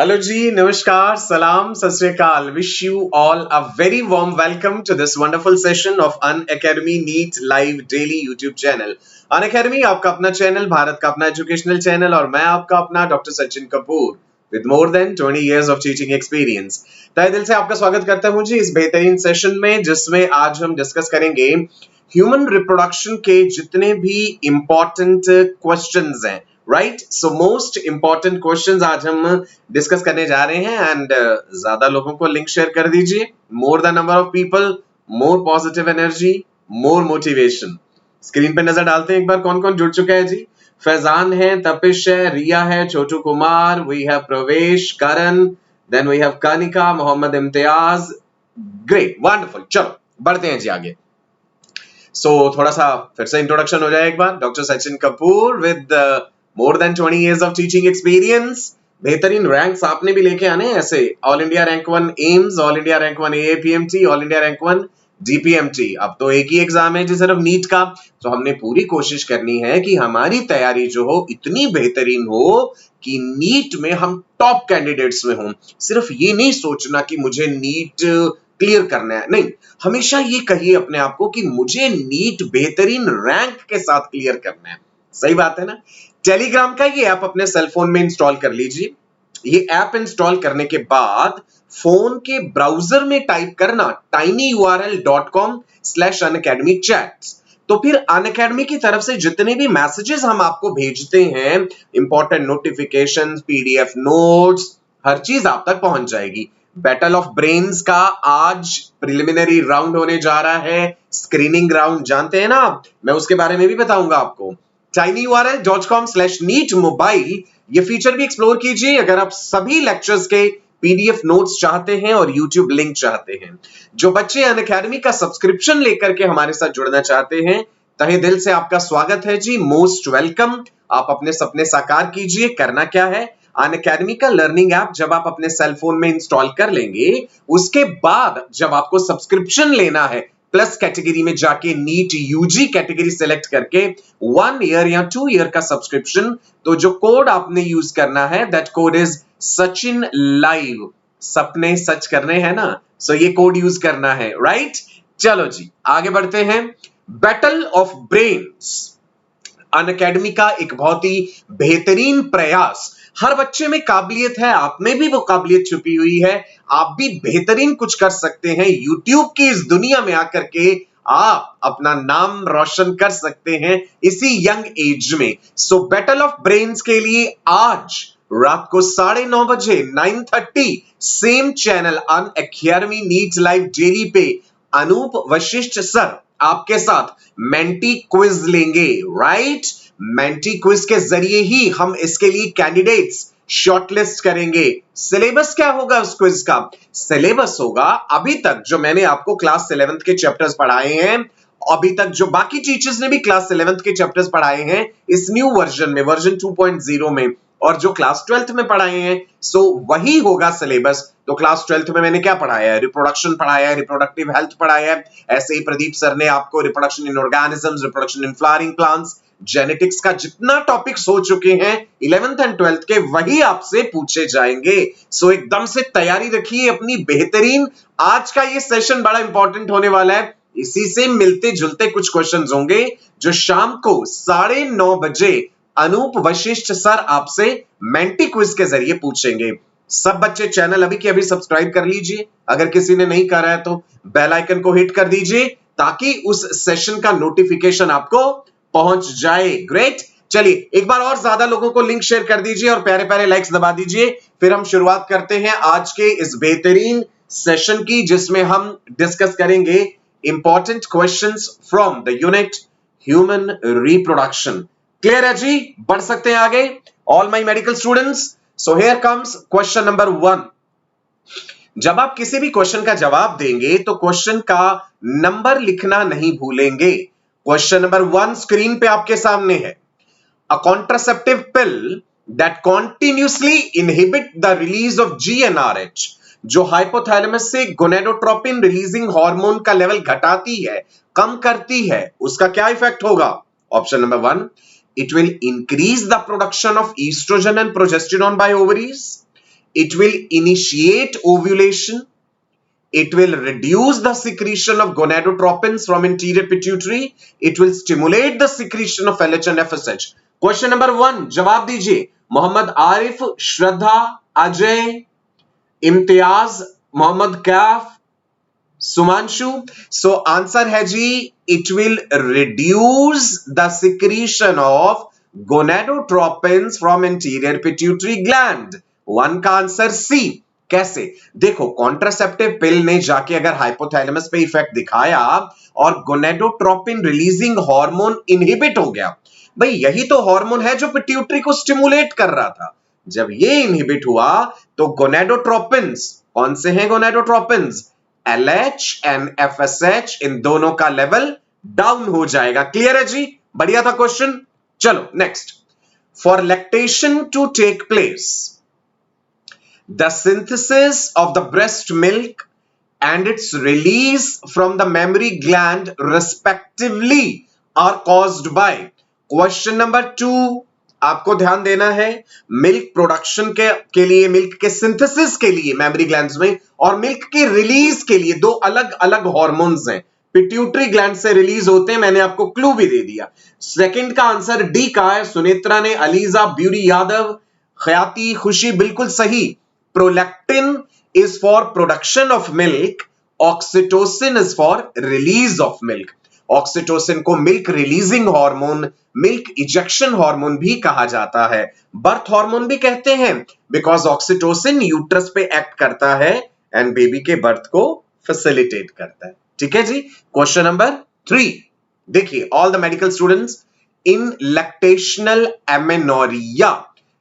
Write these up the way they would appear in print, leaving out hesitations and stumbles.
Hello जी, नमस्कार, सलाम, सत श्री अकाल। Wish you all a very warm welcome to this wonderful session of Unacademy NEET live daily YouTube channel. Unacademy आपका अपना channel, Bharat का अपना एजुकेशनल चैनल, और मैं आपका अपना doctor Sachin Kapoor with more than 20 years of teaching experience. तहे दिल से आपका स्वागत करता हूं जी इस बेहतरीन सेशन में, जिसमें आज हम डिस्कस करेंगे ह्यूमन रिप्रोडक्शन के जितने भी इंपॉर्टेंट क्वेश्चंस हैं। Right, so most important questions आज हम डिस्कस करने जा रहे हैं। एंड ज्यादा लोगों को लिंक शेयर कर दीजिए। More the number of people, more positive energy, more motivation. Screen पे नजर डालते हैं एक बार कौन कौन जुड़ चुका है जी। फैजान है, तपिश है, रिया है, छोटू Kumar, we have Pravesh, Karan, then we have Kanika, Mohammad Imtiaz. Great, wonderful. चलो बढ़ते हैं जी आगे। थोड़ा सा फिर से इंट्रोडक्शन हो जाए एक बार। Doctor Sachin Kapoor with more than 20 years of teaching experience. बेहतरीन रैंक्स आपने भी लेके आने हैं ऐसे। All India rank 1 AIIMS, all India rank 1 AAPMT, all India rank 1 DPMT. अब तो एक ही एग्जाम है जी सिर्फ नीट का। तो हमने पूरी कोशिश करनी है कि हमारी तैयारी जो हो इतनी बेहतरीन हो कि नीट में हम टॉप कैंडिडेट्स में हों। सिर्फ ये नहीं सोचना कि मुझे नीट क्लियर करना है, नहीं, हमेशा ये कहिए अपने आप को कि मुझे नीट बेहतरीन रैंक के साथ क्लियर करना है। सही बात है ना। टेलीग्राम का ये ऐप अपने सेलफोन में इंस्टॉल कर लीजिए। ये ऐप इंस्टॉल करने के बाद फोन के ब्राउजर में टाइप करना tinyurl.com/unacademychats। तो फिर अनअकैडमी की तरफ से जितने भी मैसेजेस हम आपको भेजते हैं, इंपॉर्टेंट नोटिफिकेशन, पीडीएफ नोट्स, हर चीज आप तक पहुंच जाएगी। बैटल ऑफ ब्रेन्स का आज प्रिलिमिनरी राउंड होने जा रहा है। स्क्रीनिंग राउंड जानते हैं ना आप, मैं उसके बारे में भी बताऊंगा आपको। tinyurl.com/neet mobile ये फीचर भी एक्सप्लोर कीजिए अगर आप सभी लेक्चर्स के पीडीएफ नोट्स चाहते हैं और यूट्यूब लिंक चाहते हैं। जो बच्चे अनअकैडमी का सब्सक्रिप्शन लेकर के हमारे साथ जुड़ना चाहते हैं, तहे दिल से आपका स्वागत है जी, मोस्ट वेलकम। आप अपने सपने साकार कीजिए। करना क्या है, अनअकैडमी का लर्निंग ऐप जब आप अपने सेलफोन में इंस्टॉल कर लेंगे, उसके बाद जब आपको सब्सक्रिप्शन लेना है, प्लस कैटेगरी में जाके नीट यूजी कैटेगरी सेलेक्ट करके 1 year या 2 year का सब्सक्रिप्शन, तो जो कोड आपने यूज करना है, that code is Sachin live. सपने सच करने हैं ना, सो ये कोड यूज करना है। राइट, चलो जी आगे बढ़ते हैं। बैटल ऑफ ब्रेन्स अनअकैडमी का एक बहुत ही बेहतरीन प्रयास। हर बच्चे में काबिलियत है, आप में भी वो काबिलियत छुपी हुई है। आप भी बेहतरीन कुछ कर सकते हैं। यूट्यूब की इस दुनिया में आकर के आप अपना नाम रोशन कर सकते हैं इसी यंग एज में। सो बैटल ऑफ ब्रेन्स के लिए आज रात को 9:30 बजे 9:30 same channel Unacademy NEET live daily पे अनूप वशिष्ठ सर आपके साथ मेंटी क्विज लेंगे। राइट, मेंटी क्विज के जरिए ही हम इसके लिए कैंडिडेट्स शॉर्टलिस्ट करेंगे। सिलेबस क्या होगा उस क्विज का? सिलेबस होगा अभी तक जो मैंने आपको क्लास 11th के चैप्टर्स पढ़ाए हैं, अभी तक जो बाकी टीचर्स ने भी क्लास 11th के चैप्टर्स पढ़ाए हैं इस न्यू वर्जन में, वर्जन 2.0 में, और जो क्लास 12th में पढ़ाए हैं, सो वही होगा सिलेबस। तो क्लास 12th में मैंने क्या पढ़ाया है? रिप्रोडक्शन पढ़ाया है, रिप्रोडक्टिव हेल्थ पढ़ाया है। ऐसे ही प्रदीप सर ने आपको reproduction in organisms, reproduction in flowering plants, genetics का जितना टॉपिक्स हो चुके हैं 11th एंड 12th के, वही आपसे पूछे जाएंगे। सो एकदम से तैयारी रखिए अपनी बेहतरीन। आज का ये सेशन बड़ा इंपॉर्टेंट होने वाला है। इसी से मिलते जुलते कुछ क्वेश्चंस होंगे जो शाम को 9:30 बजे अनूप वशिष्ठ सर आपसे मेंटी क्विज के जरिए पूछेंगे। सब बच्चे चैनल अभी के अभी सब्सक्राइब कर लीजिए। अगर किसी ने नहीं करा है तो बेल आइकन को हिट कर दीजिए ताकि उस सेशन का नोटिफिकेशन आपको पहुंच जाए। ग्रेट, चलिए एक बार और ज्यादा लोगों को लिंक शेयर कर दीजिए और प्यारे प्यारे लाइक्स दबा दीजिए। फिर हम शुरुआत करते हैं आज के इस बेहतरीन सेशन की, जिसमें हम डिस्कस करेंगे important questions from the unit human reproduction. Clear है जी, बढ़ सकते हैं आगे all my medical students. So here comes question number 1। जब आप किसी भी क्वेश्चन का जवाब देंगे तो क्वेश्चन का नंबर लिखना नहीं भूलेंगे। क्वेश्चन नंबर 1 स्क्रीन पे आपके सामने है। A contraceptive pill that continuously inhibit the release of GnRH, जो हाइपोथैलेमस से गोनेडोट्रोपिन रिलीजिंग हार्मोन का लेवल घटाती है, कम करती है, उसका क्या इफेक्ट होगा? Option number 1, it will increase the production of estrogen and progesterone by ovaries. it will initiate ovulation, it will reduce the secretion of gonadotropins from anterior pituitary, it will stimulate the secretion of LH and FSH. Question number 1 जवाब दीजिए। Mohammad Arif, Shraddha, Ajay, Imtiaz, Mohammad Kaif, Sumanshu. So answer है जी, it will reduce the secretion of gonadotropins from anterior pituitary gland. 1 का answer C. कैसे? देखो, contraceptive पिल ने जाके अगर हाइपोथैलेमस पे इफेक्ट दिखाया और गोनेडोट्रोपिन रिलीजिंग हार्मोन इनहिबिट हो गया, भाई यही तो हार्मोन है जो पिट्यूटरी को स्टिमुलेट कर रहा था। जब ये इनहिबिट हुआ तो गोनेडोट्रोपिन्स, कौन से हैं गोनेडोट्रोपिन्स? LH एंड FSH, इन दोनों का लेवल डाउन हो जाएगा। क्लियर है जी? बढ़िया था क्वेश्चन। चलो next. For lactation to take place, the synthesis of the breast milk and its release from the mammary gland respectively are caused by। Question number 2 आपको ध्यान देना है, मिल्क प्रोडक्शन के लिए, मिल्क के सिंथेसिस के लिए मैमरी ग्लैंड्स में और मिल्क के रिलीज के लिए दो अलग अलग हार्मोन्स हैं, पिट्यूटरी ग्लैंड से रिलीज होते हैं। मैंने आपको क्लू भी दे दिया। सेकंड का आंसर डी का है। सुनेत्रा ने, अलीजा, ब्यूरी यादव, खयाती, खुशी, बिल्कुल सही। Prolactin is for production of milk, oxytocin is for release of milk। Oxytocin को milk releasing hormone, milk ejection hormone भी कहा जाता है, बर्थ हार्मोन भी कहते हैं, बिकॉज ऑक्सीटोसिन यूट्रस पे एक्ट करता है एंड बेबी के बर्थ को फैसिलिटेट करता है। ठीक है जी। क्वेश्चन नंबर 3 देखिए, all the medical students, in lactational amenorrhoea,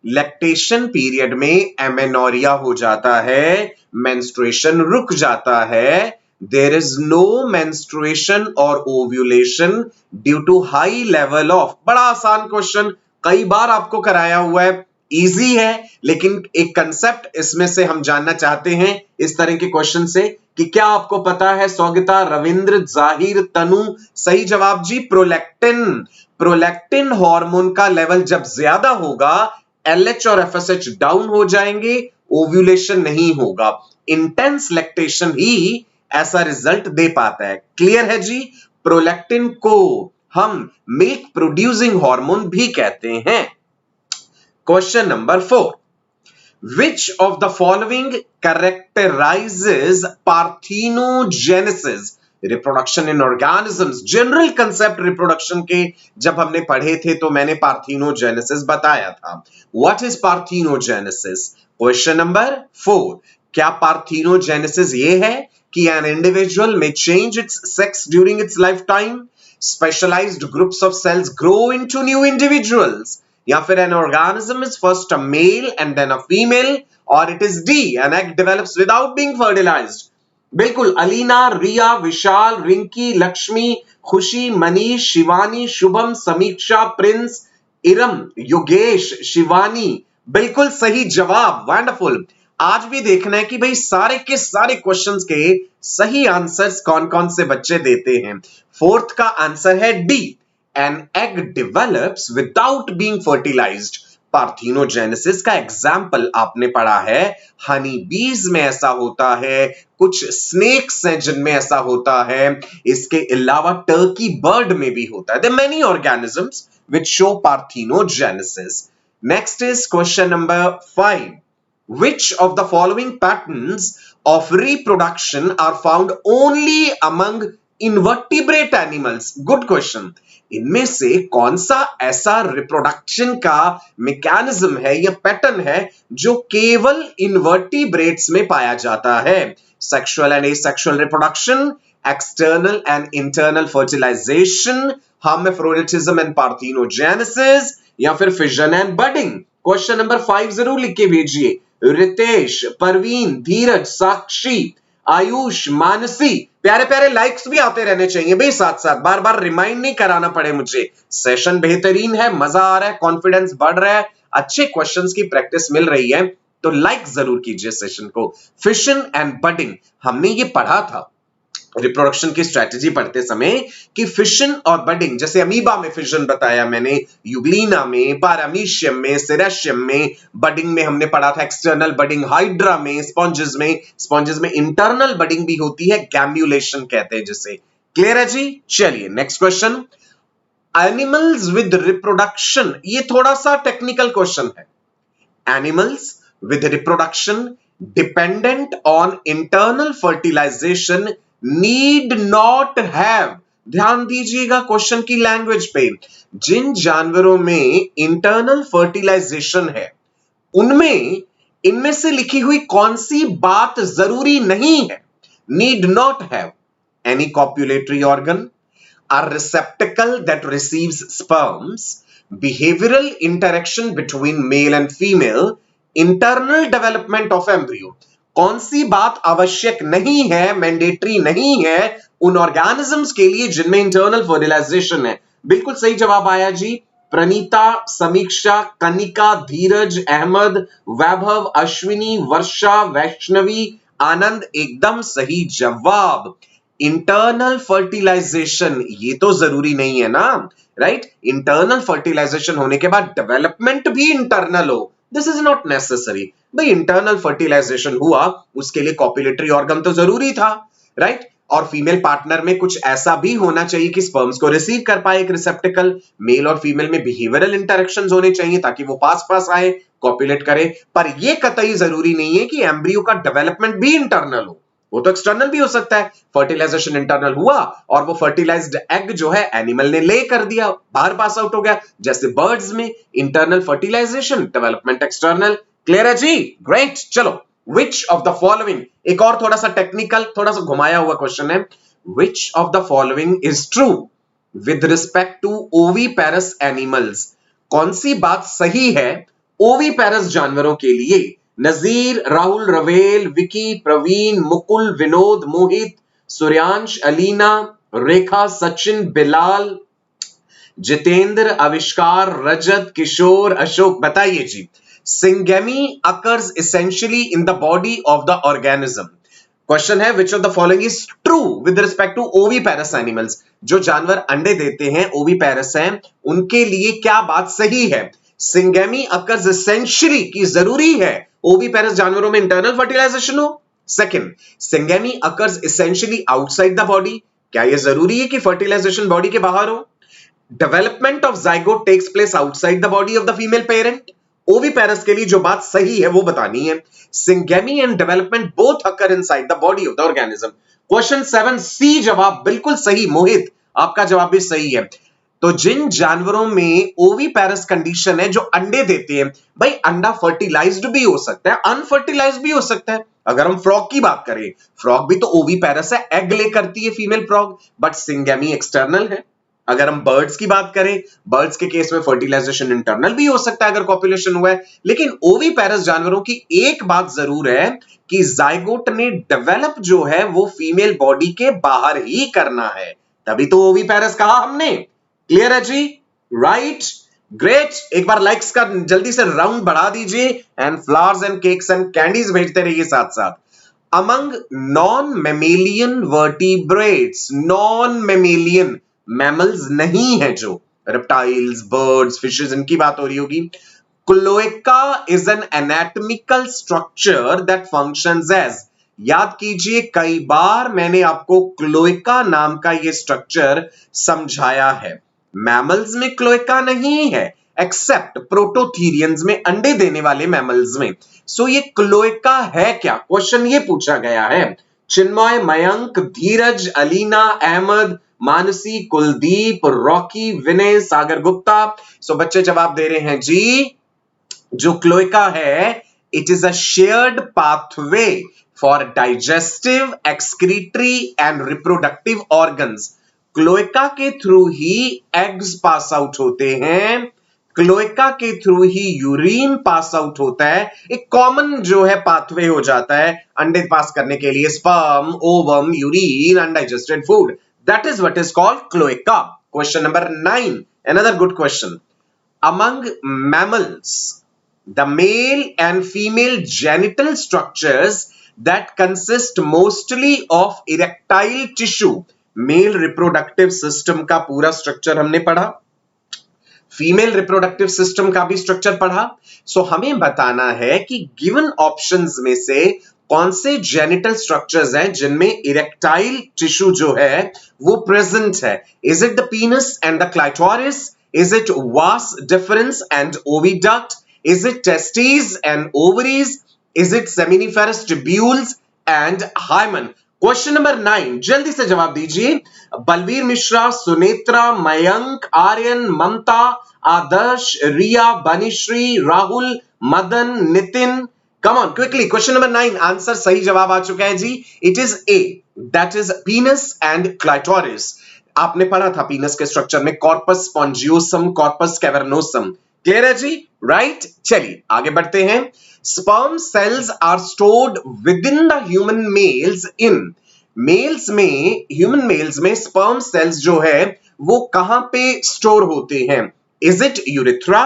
lactation period में एमेनोरिया हो जाता है, मेंस्ट्रुएशन रुक जाता है, देयर इज नो मेंस्ट्रुएशन और ovulation due to high level of. बड़ा आसान क्वेश्चन, कई बार आपको कराया हुआ है, इजी है, लेकिन एक कंसेप्ट इसमें से हम जानना चाहते हैं इस तरह के क्वेश्चन से कि क्या आपको पता है? सौगिता, रविंद्र, जाहिर, तनु, सही जवाब जी प्रोलैक्टिन। प्रोलैक्टिन हार्मोन का लेवल जब ज्यादा होगा, LH और FSH डाउन हो जाएंगे, ओव्यूलेशन नहीं होगा। इंटेंस लैक्टेशन ही ऐसा रिजल्ट दे पाता है। क्लियर है जी? प्रोलैक्टिन को हम मिल्क प्रोड्यूसिंग हार्मोन भी कहते हैं। Question number 4, which of the following characterizes parthenogenesis? Reproduction in organisms, general concept reproduction के जब हमने पढ़े थे तो मैंने पार्थेनोजेनेसिस बताया था। What is parthenogenesis? Question number 4, क्या पार्थेनोजेनेसिस ये है कि एन इंडिविजुअल में change its sex during its lifetime, specialised groups of cells grow into new individuals, या फिर an organism is first a male and then a female, और it is D, an egg develops without being fertilised. बिल्कुल, अलीना, रिया, विशाल, रिंकी, लक्ष्मी, खुशी, मनीष, शिवानी, शुभम, समीक्षा, Prince, Iram, Yogesh, Shivani, बिल्कुल सही जवाब। Wonderful. आज भी देखना है कि भाई सारे के सारे क्वेश्चंस के सही आंसर्स कौन कौन से बच्चे देते हैं। 4th का आंसर है D, an egg develops without being fertilised. Parthenogenesis का एग्जाम्पल आपने पढ़ा है, हनी बीज में ऐसा होता है, कुछ स्नेक्स हैं जिनमें ऐसा होता है, इसके अलावा टर्की बर्ड में भी होता है। There many organisms which show parthenogenesis. Next is question number 5, which of the following patterns of reproduction are found only among invertebrate animals? Good question। इनमें से कौन सा ऐसा रिप्रोडक्शन का मैकेनिज्म है या पैटर्न है जो केवल इन्वर्टिब्रेट्स में पाया जाता है? Sexual and asexual reproduction, external and internal fertilisation, hermaphroditism and parthenogenesis, या फिर fission and budding. Question number 5 जरूर लिख के भेजिए। रितेश, परवीन, धीरज, साक्षी, आयुष, मानसी, प्यारे प्यारे लाइक्स भी आते रहने चाहिए भाई, साथ साथ बार बार रिमाइंड नहीं कराना पड़े मुझे। सेशन बेहतरीन है, मजा आ रहा है, कॉन्फिडेंस बढ़ रहा है, अच्छे क्वेश्चंस की प्रैक्टिस मिल रही है, तो लाइक जरूर कीजिए सेशन को। फिशन एंड बडिंग हमने ये पढ़ा था रिप्रोडक्शन की स्ट्रेटेजी पढ़ते समय कि फिशन और बडिंग, जैसे अमीबा में फिशन बताया मैंने, यूग्लिना में, पारामीशियम में, सेरेशियम में, बडिंग में हमने पढ़ा था एक्सटर्नल बडिंग हाइड्रा में, स्पॉन्जेस में इंटरनल बडिंग भी होती है, गैम्यूलेशन कहते हैं जिसे। क्लियर है जी? चलिए next question, animals with reproduction, ये थोड़ा सा टेक्निकल क्वेश्चन है। Animals with reproduction dependent on internal fertilization need not have, ध्यान दीजिएगा क्वेश्चन की लैंग्वेज पे, जिन जानवरों में इंटरनल फर्टिलाइजेशन है उनमें इनमें से लिखी हुई कौन सी बात जरूरी नहीं है? Need not have any copulatory organ, a receptacle that receives sperms, behavioral interaction between male and female, internal development of embryo. कौन सी बात आवश्यक नहीं है, मैंडेटरी नहीं है उन ऑर्गेनिजम्स के लिए जिनमें इंटरनल फर्टिलाइजेशन है? बिल्कुल सही जवाब आया जी। प्रणीता, समीक्षा, कनिका, धीरज, अहमद, वैभव, अश्विनी, वर्षा, वैष्णवी, आनंद, एकदम सही जवाब। इंटरनल फर्टिलाइजेशन ये तो जरूरी नहीं है ना, राइट? इंटरनल फर्टिलाइजेशन होने के बाद डेवलपमेंट भी इंटरनल हो, दिस इज नॉट नेसेसरी। भाई इंटरनल फर्टिलाइजेशन हुआ, उसके लिए कॉपुलेटरी ऑर्गन तो जरूरी था, राइट? और फीमेल पार्टनर में कुछ ऐसा भी होना चाहिए कि स्पर्म्स को रिसीव कर पाए, एक रिसेप्टिकल। मेल और फीमेल में बिहेवियरल इंटरेक्शंस होने चाहिए ताकि वो पास आए, कॉपुलेट करे। पर ये कतई जरूरी नहीं है कि एम्ब्रियो का डेवलपमेंट भी इंटरनल हो, वो तो एक्सटर्नल भी हो सकता है। फर्टिलाइजेशन इंटरनल हुआ और वो फर्टिलाइज्ड एग जो है एनिमल ने ले कर दिया, बाहर पास आउट हो गया, जैसे बर्ड्स में internal fertilisation, development external. Clear है जी? ग्रेट। चलो, विच ऑफ द फॉलोइंग, एक और थोड़ा सा टेक्निकल, थोड़ा सा घुमाया हुआ क्वेश्चन है, which of the following is true with respect to oviparous animals? कौन सी बात सही है ओवीपेरस जानवरों के लिए? नजीर, राहुल, रवेल, विकी, प्रवीण, मुकुल, विनोद, मोहित, सूर्यांश, अलीना, रेखा, सचिन, बिलाल, जितेंद्र, आविष्कार, रजत, किशोर, अशोक, बताइए जी। Syngamy occurs essentially in the body of the organism. Question है which of the following is true with respect to oviparous animals? जो जानवर अंडे देते हैं, ओवीपेरस हैं, उनके लिए क्या बात सही है? सिंगेमी अकर्स एसेंशियली, की जरूरी है ओवीपेरस जानवरों में इंटरनल फर्टिलाइजेशन हो। Second, syngamy occurs essentially outside the body, क्या यह जरूरी है कि फर्टिलाइजेशन बॉडी के बाहर हो? Development of zygote takes place outside the body of the female parent. Oviparous के लिए जो बात सही है वो बतानी है। Syngamy and development both occur inside the body of the organism. Question 7 C जवाब बिल्कुल सही। मोहित, आपका जवाब भी सही है। तो जिन जानवरों में ओवीपेरस कंडीशन है, जो अंडे देते हैं, भाई अंडा फर्टिलाइज्ड भी हो सकता है, अनफर्टिलाइज्ड भी हो सकता है। अगर हम फ्रॉग की बात करें, फ्रॉग भी तो ओवीपेरस है, एग ले करती है female frog, but syngamy external है। अगर हम बर्ड्स की बात करें, बर्ड्स के केस में फर्टिलाइजेशन इंटरनल भी हो सकता है अगर कॉपुलेशन हुआ है। लेकिन ओवीपेरस जानवरों की एक बात जरूर है कि जाइगोट ने डेवलप जो है वो फीमेल बॉडी के बाहर ही करना है, तभी तो ओवीपेरस कहा हमने। क्लियर है जी? Right, great. एक बार लाइक्स का जल्दी से राउंड बढ़ा दीजिए and flowers and cakes and candies भेजते रहिए साथ साथ। Among non mammalian vertebrates, non mammalian, mammals नहीं है जो, रेप्टाइल्स, बर्ड्स, फिशेस, इनकी बात हो रही होगी। Cloaca is an anatomical structure that functions as, याद कीजिए कई बार मैंने आपको क्लोएका नाम का यह स्ट्रक्चर समझाया है। मैमल्स में क्लोएका नहीं है एक्सेप्ट प्रोटोथीरियंस में, अंडे देने वाले मैमल्स में। सो ये क्लोएका है क्या, क्वेश्चन ये पूछा गया है। चिन्मय, मयंक, धीरज, अलीना, अहमद, मानसी, कुलदीप, रॉकी, विनय, सागर गुप्ता। सो बच्चे जवाब दे रहे हैं जी, जो क्लोएका है, it is a shared pathway for digestive, excretory and reproductive organs. Cloaca के थ्रू ही एग्स पास आउट होते हैं, क्लोएका के थ्रू ही यूरिन पास आउट होता है। एक कॉमन जो है पाथवे हो जाता है अंडे पास करने के लिए, sperm, ovum, urine, undigested food, that is what is called cloaca. Question number 9, another good question. Among mammals, the male and female genital structures that consist mostly of erectile tissue. Male reproductive system का पूरा structure हमने पढ़ा, female reproductive system का भी structure पढ़ा। सो हमें बताना है कि गिवन ऑप्शंस में से कौन से जेनिटल स्ट्रक्चर्स हैं जिनमें इरेक्टाइल टिश्यू जो है वो प्रेजेंट है। Is it the penis and the clitoris? Is it vas deferens and oviduct? Is it testis and ovaries? Is it seminiferous tubules and hymen? Question number 9 जल्दी से जवाब दीजिए। Balveer Mishra, Sunetra, Mayank, Aryan, Mamta, Adarsh, Riya, Banishree, Rahul, Madan, Nitin, come on quickly. Question number 9 answer सही जवाब आ चुका है जी। It is A, that is penis and clitoris. आपने पढ़ा था पीनस के स्ट्रक्चर में corpus spongiosum, corpus cavernosum. Clear है जी? राइट, चलिए आगे बढ़ते हैं। Sperm cells are stored within the human males in. Males में, ह्यूमन मेल्स में स्पर्म सेल्स जो है वो कहां पे स्टोर होते हैं? Is it urethra?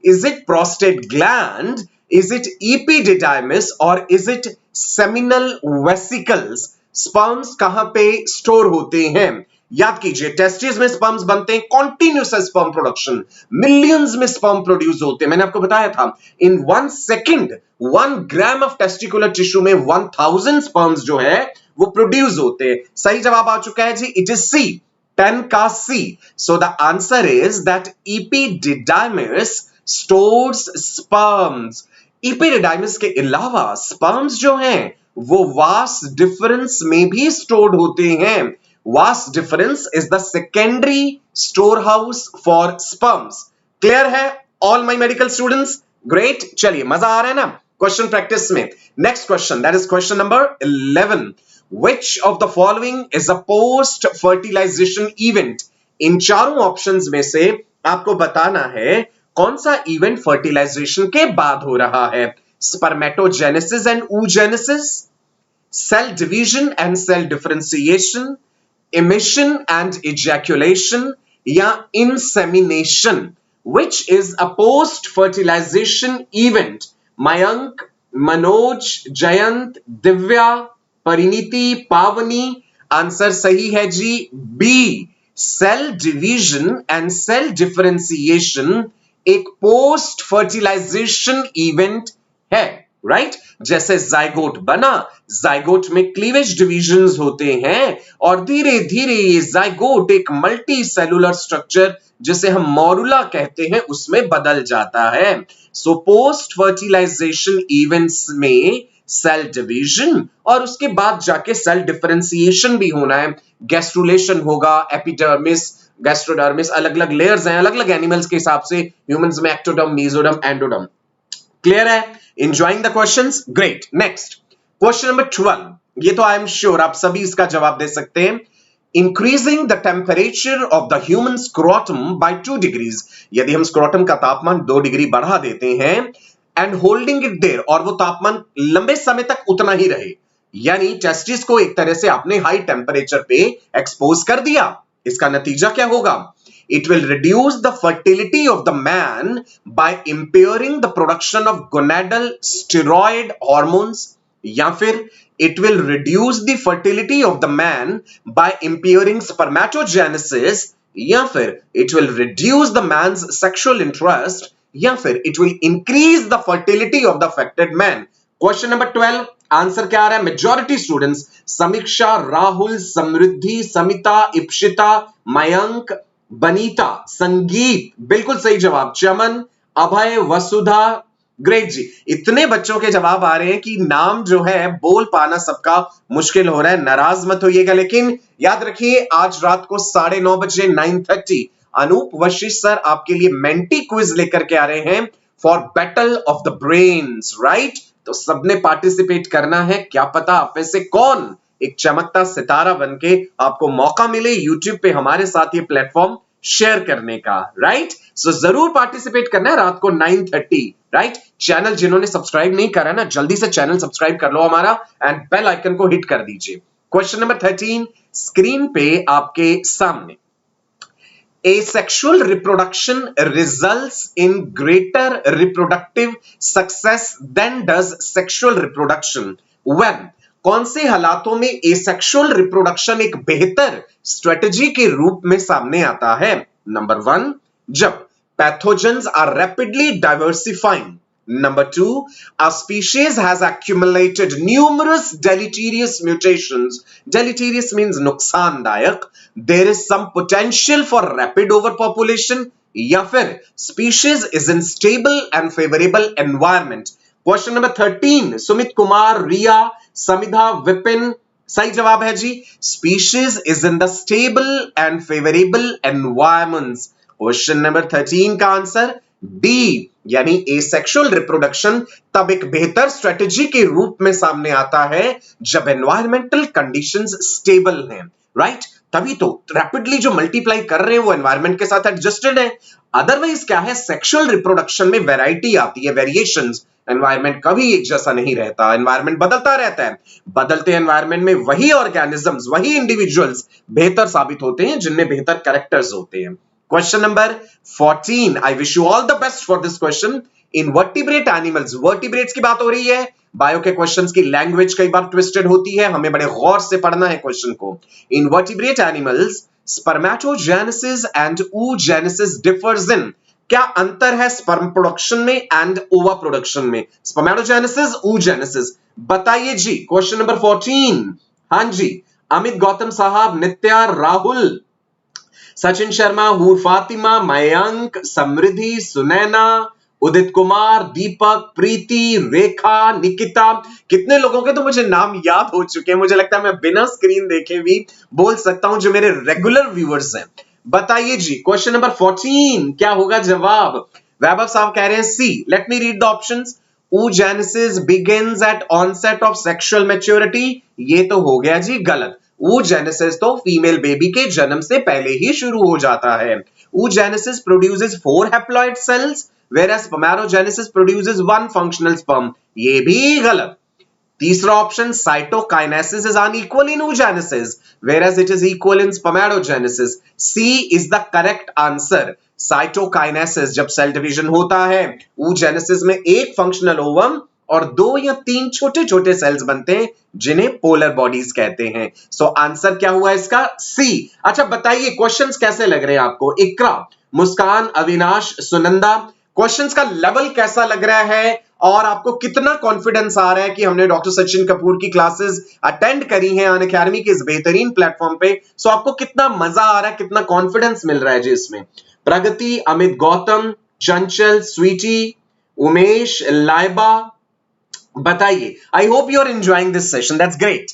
Is it prostate gland? Is it epididymis और is it seminal vesicles? Sperms कहां पे स्टोर होते हैं? याद कीजिए, टेस्टिस में स्पर्म्स बनते हैं, कॉन्टिन्यूस स्पर्म प्रोडक्शन, मिलियंस में स्पर्म प्रोड्यूस होते हैं। मैंने आपको बताया था इन 1 second 1 gram of testicular tissue में 1000 स्पर्म्स जो है वो प्रोड्यूस होते हैं। सही जवाब आ चुका है जी, इट इज सी, 10 का C. So the answer is that epididymis stores sperms. Epididymis के अलावा स्पर्म्स जो हैं वो वास डिफरेंस में भी स्टोर्ड होते हैं। Vas deferens is the secondary storehouse for sperms. Clear है all my medical students? Great. चलिए मजा आ रहा है ना क्वेश्चन प्रैक्टिस में। Next question, that is question number 11. Which of the following is a post fertilization event? इन चारों options में से आपको बताना है कौन सा इवेंट फर्टिलाइजेशन के बाद हो रहा है। Spermatogenesis and oogenesis, cell division and cell differentiation, emission and ejaculation या insemination. Which is a post fertilization event? Mayank, Manoj, Jayant, Divya, Parineeti, Pavani. Answer सही है जी B, cell division and cell differentiation एक पोस्ट फर्टिलाइजेशन इवेंट है। राइट जैसे जाइगोट बना, जाइगोट में cleavage divisions होते हैं और धीरे धीरे ये जाइगोट एक मल्टी सेलुलर स्ट्रक्चर जिसे हम मॉरुला कहते हैं उसमें बदल जाता है। सो पोस्ट फर्टिलाइजेशन इवेंट्स में सेल डिवीजन और उसके बाद जाके सेल डिफरेंशिएशन भी होना है। गैस्ट्रुलेशन होगा, एपिडर्मिस, गैस्ट्रोडर्मिस, अलग अलग लेयर्स हैं अलग अलग एनिमल्स के हिसाब से। ह्यूमंस में एक्टोडर्म, मेसोडर्म, एंडोडर्म। क्लियर है? Enjoying the questions? Great. Next, question number 12. ये तो I am sure आप सभी इसका जवाब दे सकते हैं। Increasing the temperature of the human scrotum by 2 degrees. यदि हम स्क्रोटम का तापमान 2 डिग्री बढ़ा देते हैं and holding it there, और वो तापमान लंबे समय तक उतना ही रहे, यानी टेस्टिस को एक तरह से आपने हाई टेम्परेचर पे एक्सपोज कर दिया, इसका नतीजा क्या होगा? It will reduce the fertility of the man by impairing the production of gonadal steroid hormones, या फिर it will reduce the fertility of the man by impairing spermatogenesis, या फिर it will reduce the man's sexual interest, या फिर it will increase the fertility of the affected man. Question number 12 answer क्या आ रहा है? Majority students समीक्षा, राहुल, समृद्धि, समिता, इप्सिता, मयंक, बनीता, संगीत, बिल्कुल सही जवाब, चमन, अभय, वसुधा। ग्रेट जी, इतने बच्चों के जवाब आ रहे हैं कि नाम जो है बोल पाना सबका मुश्किल हो रहा है। नाराज मत होइएगा, लेकिन याद रखिए आज रात को 9:30 बजे 9:30 अनूप वशिष्ठ सर आपके लिए मेंटी क्विज लेकर के आ रहे हैं for battle of the brains. Right, तो सबने पार्टिसिपेट करना है। क्या पता आप में से कौन एक चमकता सितारा बनके आपको मौका मिले YouTube पे हमारे साथ ये प्लेटफॉर्म शेयर करने का। राइट, सो जरूर पार्टिसिपेट करना है रात को 9:30। राइट, चैनल जिन्होंने सब्सक्राइब नहीं करा ना, जल्दी से चैनल सब्सक्राइब कर लो हमारा एंड बेल आइकन को हिट कर दीजिए। क्वेश्चन नंबर 13 स्क्रीन पे आपके सामने। Asexual reproduction results in greater reproductive success than does sexual reproduction when कौन से हालातों में एसेक्सुअल रिप्रोडक्शन एक बेहतर स्ट्रेटजी के रूप में सामने आता है? नंबर 1, जब pathogens are rapidly diversifying. Number 2, a species has accumulated numerous deleterious mutations. Deleterious means नुकसानदायक. There is some potential for rapid overpopulation. या फिर species is in stable and favorable environment. Question number 13, Sumit Kumar, रिया, समिधा, विपिन. सही जवाब है जी, species is in the stable and favorable environments. Question number 13 का answer D, यानी asexual reproduction तब एक बेहतर स्ट्रेटजी के रूप में सामने आता है जब एनवायरमेंटल कंडीशंस स्टेबल हैं, राइट? तभी तो रैपिडली जो मल्टीप्लाई कर रहे हैं वो एनवायरमेंट के साथ एडजस्टेड है. अदरवाइज क्या है, सेक्सुअल रिप्रोडक्शन में वैरायटी आती है, वेरिएशंस. एनवायरमेंट कभी एक जैसा नहीं रहता, एनवायरमेंट बदलता रहता है. बदलते एनवायरमेंट में वही ऑर्गेनिजम्स, वही इंडिविजुअल्स बेहतर साबित होते हैं जिनमें बेहतर कैरेक्टर्स होते हैं. Question number 14. I wish you all the best for this question. In vertebrate animals, vertebrates की बात हो रही है. बायो के क्वेश्चंस की लैंग्वेज कई बार ट्विस्टेड होती है, हमें बड़े गौर से पढ़ना है क्वेश्चन को. In vertebrate animals, spermatogenesis and oogenesis differs in. क्या अंतर है स्पर्म प्रोडक्शन में एंड ओवा प्रोडक्शन में? Spermatogenesis, oogenesis. बताइए जी. Question number 14. हाँ जी, अमित, गौतम साहब, नित्या, राहुल, सचिन शर्मा, हूर फातिमा, मयंक, समृद्धि, सुनैना, उदित कुमार, दीपक, प्रीति, रेखा, निकिता. कितने लोगों के तो मुझे नाम याद हो चुके हैं, मुझे लगता है मैं बिना स्क्रीन देखे भी बोल सकता हूं जो मेरे रेगुलर व्यूअर्स हैं. बताइए जी, क्वेश्चन नंबर 14 क्या होगा जवाब? वैभव साहब कह रहे हैं C. Let me read the options. oogenesis begins at onset of sexual maturity. ये तो हो गया जी गलत. oogenesis तो फीमेल बेबी के जन्म से पहले ही शुरू हो जाता है. oogenesis produces 4 haploid cells whereas spermatogenesis produces 1 functional sperm. ये भी गलत. तीसरा option, cytokinesis is unequal in oogenesis whereas it is equal in spermatogenesis. C is the correct answer. cytokinesis जब सेल डिवीजन होता है, oogenesis में एक फंक्शनल ओवम और 2 या 3 छोटे छोटे सेल्स बनते हैं जिन्हें पोलर बॉडीज कहते हैं. सो आंसर क्या हुआ इसका? सी. अच्छा बताइए क्वेश्चंस कैसे लग रहे हैं आपको? इकरा, मुस्कान, अविनाश, सुनंदा, क्वेश्चंस का लेवल कैसा लग रहा है और आपको कितना कॉन्फिडेंस आ रहा है कि हमने डॉक्टर सचिन कपूर की क्लासेस अटेंड करी हैं अनअकैडमी के इस बेहतरीन प्लेटफॉर्म पे? सो आपको कितना मजा आ रहा है, कितना कॉन्फिडेंस मिल रहा है जी इसमें? प्रगति, अमित, गौतम, चंचल, स्वीटी, उमेश, लाइबा, बताइए. I hope you are enjoying this session. That's great.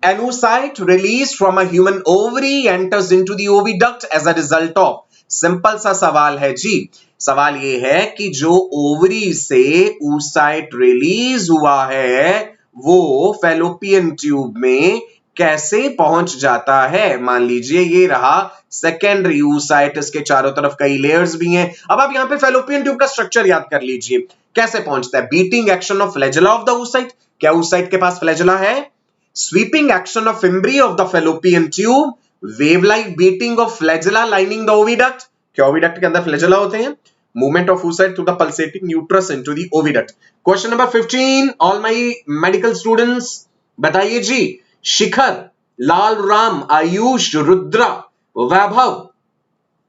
An oocyte released from a human ovary enters into the oviduct as a result of. Simple सा सवाल है जी. सवाल ये है कि जो ओवरी से oocyte रिलीज हुआ है वो फेलोपियन ट्यूब में कैसे पहुंच जाता है? मान लीजिए ये रहा सेकेंडरी oocyte, इसके चारों तरफ कई लेयर्स भी हैं. अब आप यहां पे फेलोपियन ट्यूब का स्ट्रक्चर याद कर लीजिए. कैसे पहुंचता है? Beating action of flagella of the oocyte. क्या oocyte के पास फ्लैजेला है? Sweeping action of fimbriae of the fallopian tube. Wave like beating of flagella lining the oviduct. क्या ओविडक्ट के अंदर फ्लैजेला होते हैं? Movement of oocyte through the pulsating uterus into the oviduct. Question number 15. All my medical students बताइए जी. शिखर, लाल राम, आयुष, रुद्रा, वैभव,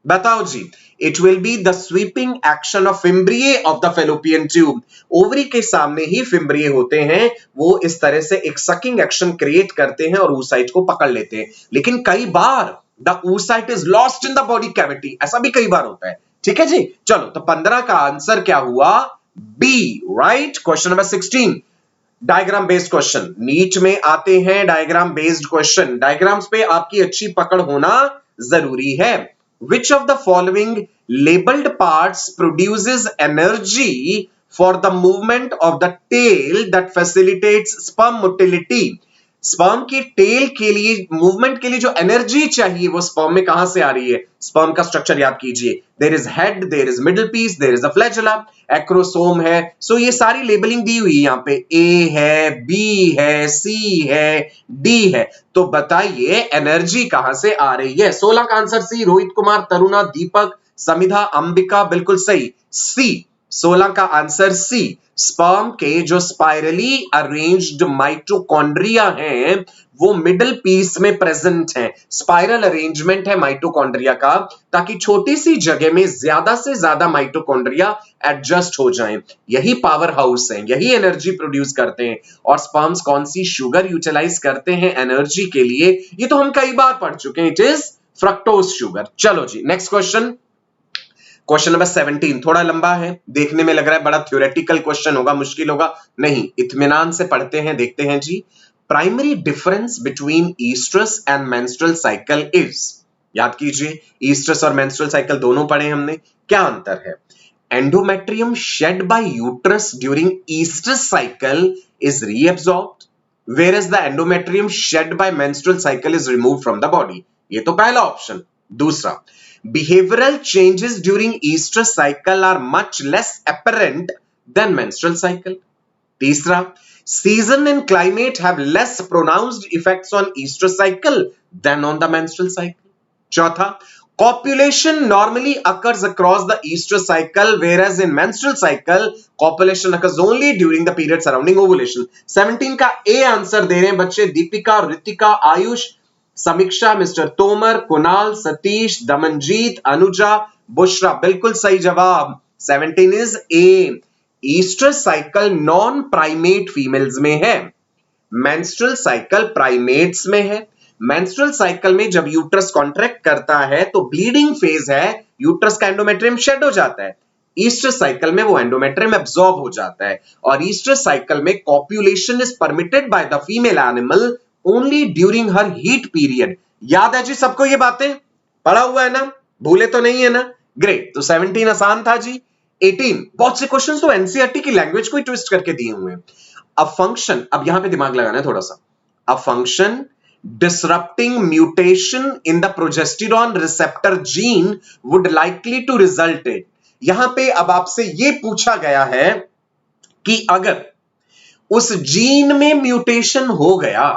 बताओ जी. It will be the sweeping action of fimbriae of the fallopian tube. Ovary के सामने ही फिम्ब्रिए होते हैं, वो इस तरह से एक सकिंग एक्शन क्रिएट करते हैं और oocyte को पकड़ लेते हैं. लेकिन कई बार the oocyte is lost in the body cavity. ऐसा भी कई बार होता है. ठीक है जी. चलो तो 15 का आंसर क्या हुआ? B, right. Question number 16. Diagram based question. NEET में आते हैं डायग्राम बेस्ड क्वेश्चन. डायग्राम्स पे आपकी अच्छी पकड़ होना जरूरी है. Which of the following labeled parts produces energy for the movement of the tail that facilitates sperm motility? Sperm की टेल के लिए मूवमेंट के लिए जो एनर्जी चाहिए वो स्पर्म में कहां से आ रही है? स्पर्म का स्ट्रक्चर याद कीजिए. There is head, there is middle piece, there is a flagella, acrosome है. सो ये सारी लेबलिंग दी हुई है यहां पे. ए है, बी है, सी है, डी है. तो बताइए एनर्जी कहां से आ रही है? 16 का आंसर सी. रोहित कुमार, तरुणा, दीपक, समिधा, अंबिका, बिल्कुल सही. सी. 16 का आंसर सी। स्पर्म के जो स्पाइरली अरेंज्ड माइटोकॉन्ड्रिया हैं वो मिडिल पीस में प्रेजेंट हैं। स्पाइरल अरेंजमेंट है माइटोकॉन्ड्रिया का, ताकि छोटी सी जगह में ज्यादा से ज्यादा माइटोकॉन्ड्रिया एडजस्ट हो जाएं। यही पावर हाउस है, यही एनर्जी प्रोड्यूस करते हैं। और स्पर्म्स कौन सी शुगर यूटिलाइज करते हैं एनर्जी के लिए, ये तो हम कई बार पढ़ चुके हैं। It is fructose sugar. चलो जी नेक्स्ट क्वेश्चन, क्वेश्चन नंबर 17 थोड़ा लंबा है, देखने में लग रहा है बड़ा थ्योरेटिकल क्वेश्चन होगा, मुश्किल होगा, नहीं, इत्मीनान से पढ़ते हैं, देखते हैं जी। Primary difference between oestrus and menstrual cycle is, याद कीजिए ईस्ट्रस और मेंस्ट्रुअल साइकिल दोनों पढ़े हमने, क्या अंतर है? Endometrium shed by uterus during oestrus cycle is reabsorbed, whereas the endometrium shed by menstrual cycle is removed from the body. ये तो पहला ऑप्शन। दूसरा, behavioral changes during estrous cycle are much less apparent than menstrual cycle. तीसरा, season and climate have less pronounced effects on estrous cycle than on the menstrual cycle. चौथा, copulation normally occurs across the estrous cycle, whereas in menstrual cycle copulation occurs only during the period surrounding ovulation. 17 का A answer दे रहे हैं बच्चे दीपिका, ऋतिका, आयुष, समीक्षा, mister Tomar, Kunal, Satish, Damanjeet, Anuja, Bushra, बिल्कुल सही जवाब। 17 is a. Oestrus cycle non primate females में है, मेंस्ट्रुअल साइकिल प्राइमेट्स में है। मेंस्ट्रुअल साइकिल में जब यूट्रस कॉन्ट्रैक्ट करता है तो ब्लीडिंग फेज है, यूट्रस का एंडोमेट्रियम शेड हो जाता है। ईस्ट्रस साइकिल में वो एंडोमेट्रियम एब्सॉर्ब हो जाता है। और ईस्ट्रस साइकिल में copulation is permitted by the female animal only during her heat period. याद है जी सबको ये बातें, पढ़ा हुआ है ना, भूले तो नहीं है ना? ग्रेट। तो 17 आसान था जी। 18 बहुत से क्वेश्चंस तो एनसीईआरटी की लैंग्वेज को ही ट्विस्ट करके दिए हुए हैं। अ फंक्शन, अब यहां पे दिमाग लगाना है थोड़ा सा। A function disrupting mutation in the progesterone receptor gene would likely to result in, यहां पे अब आपसे यह पूछा गया है कि अगर उस जीन में म्यूटेशन हो गया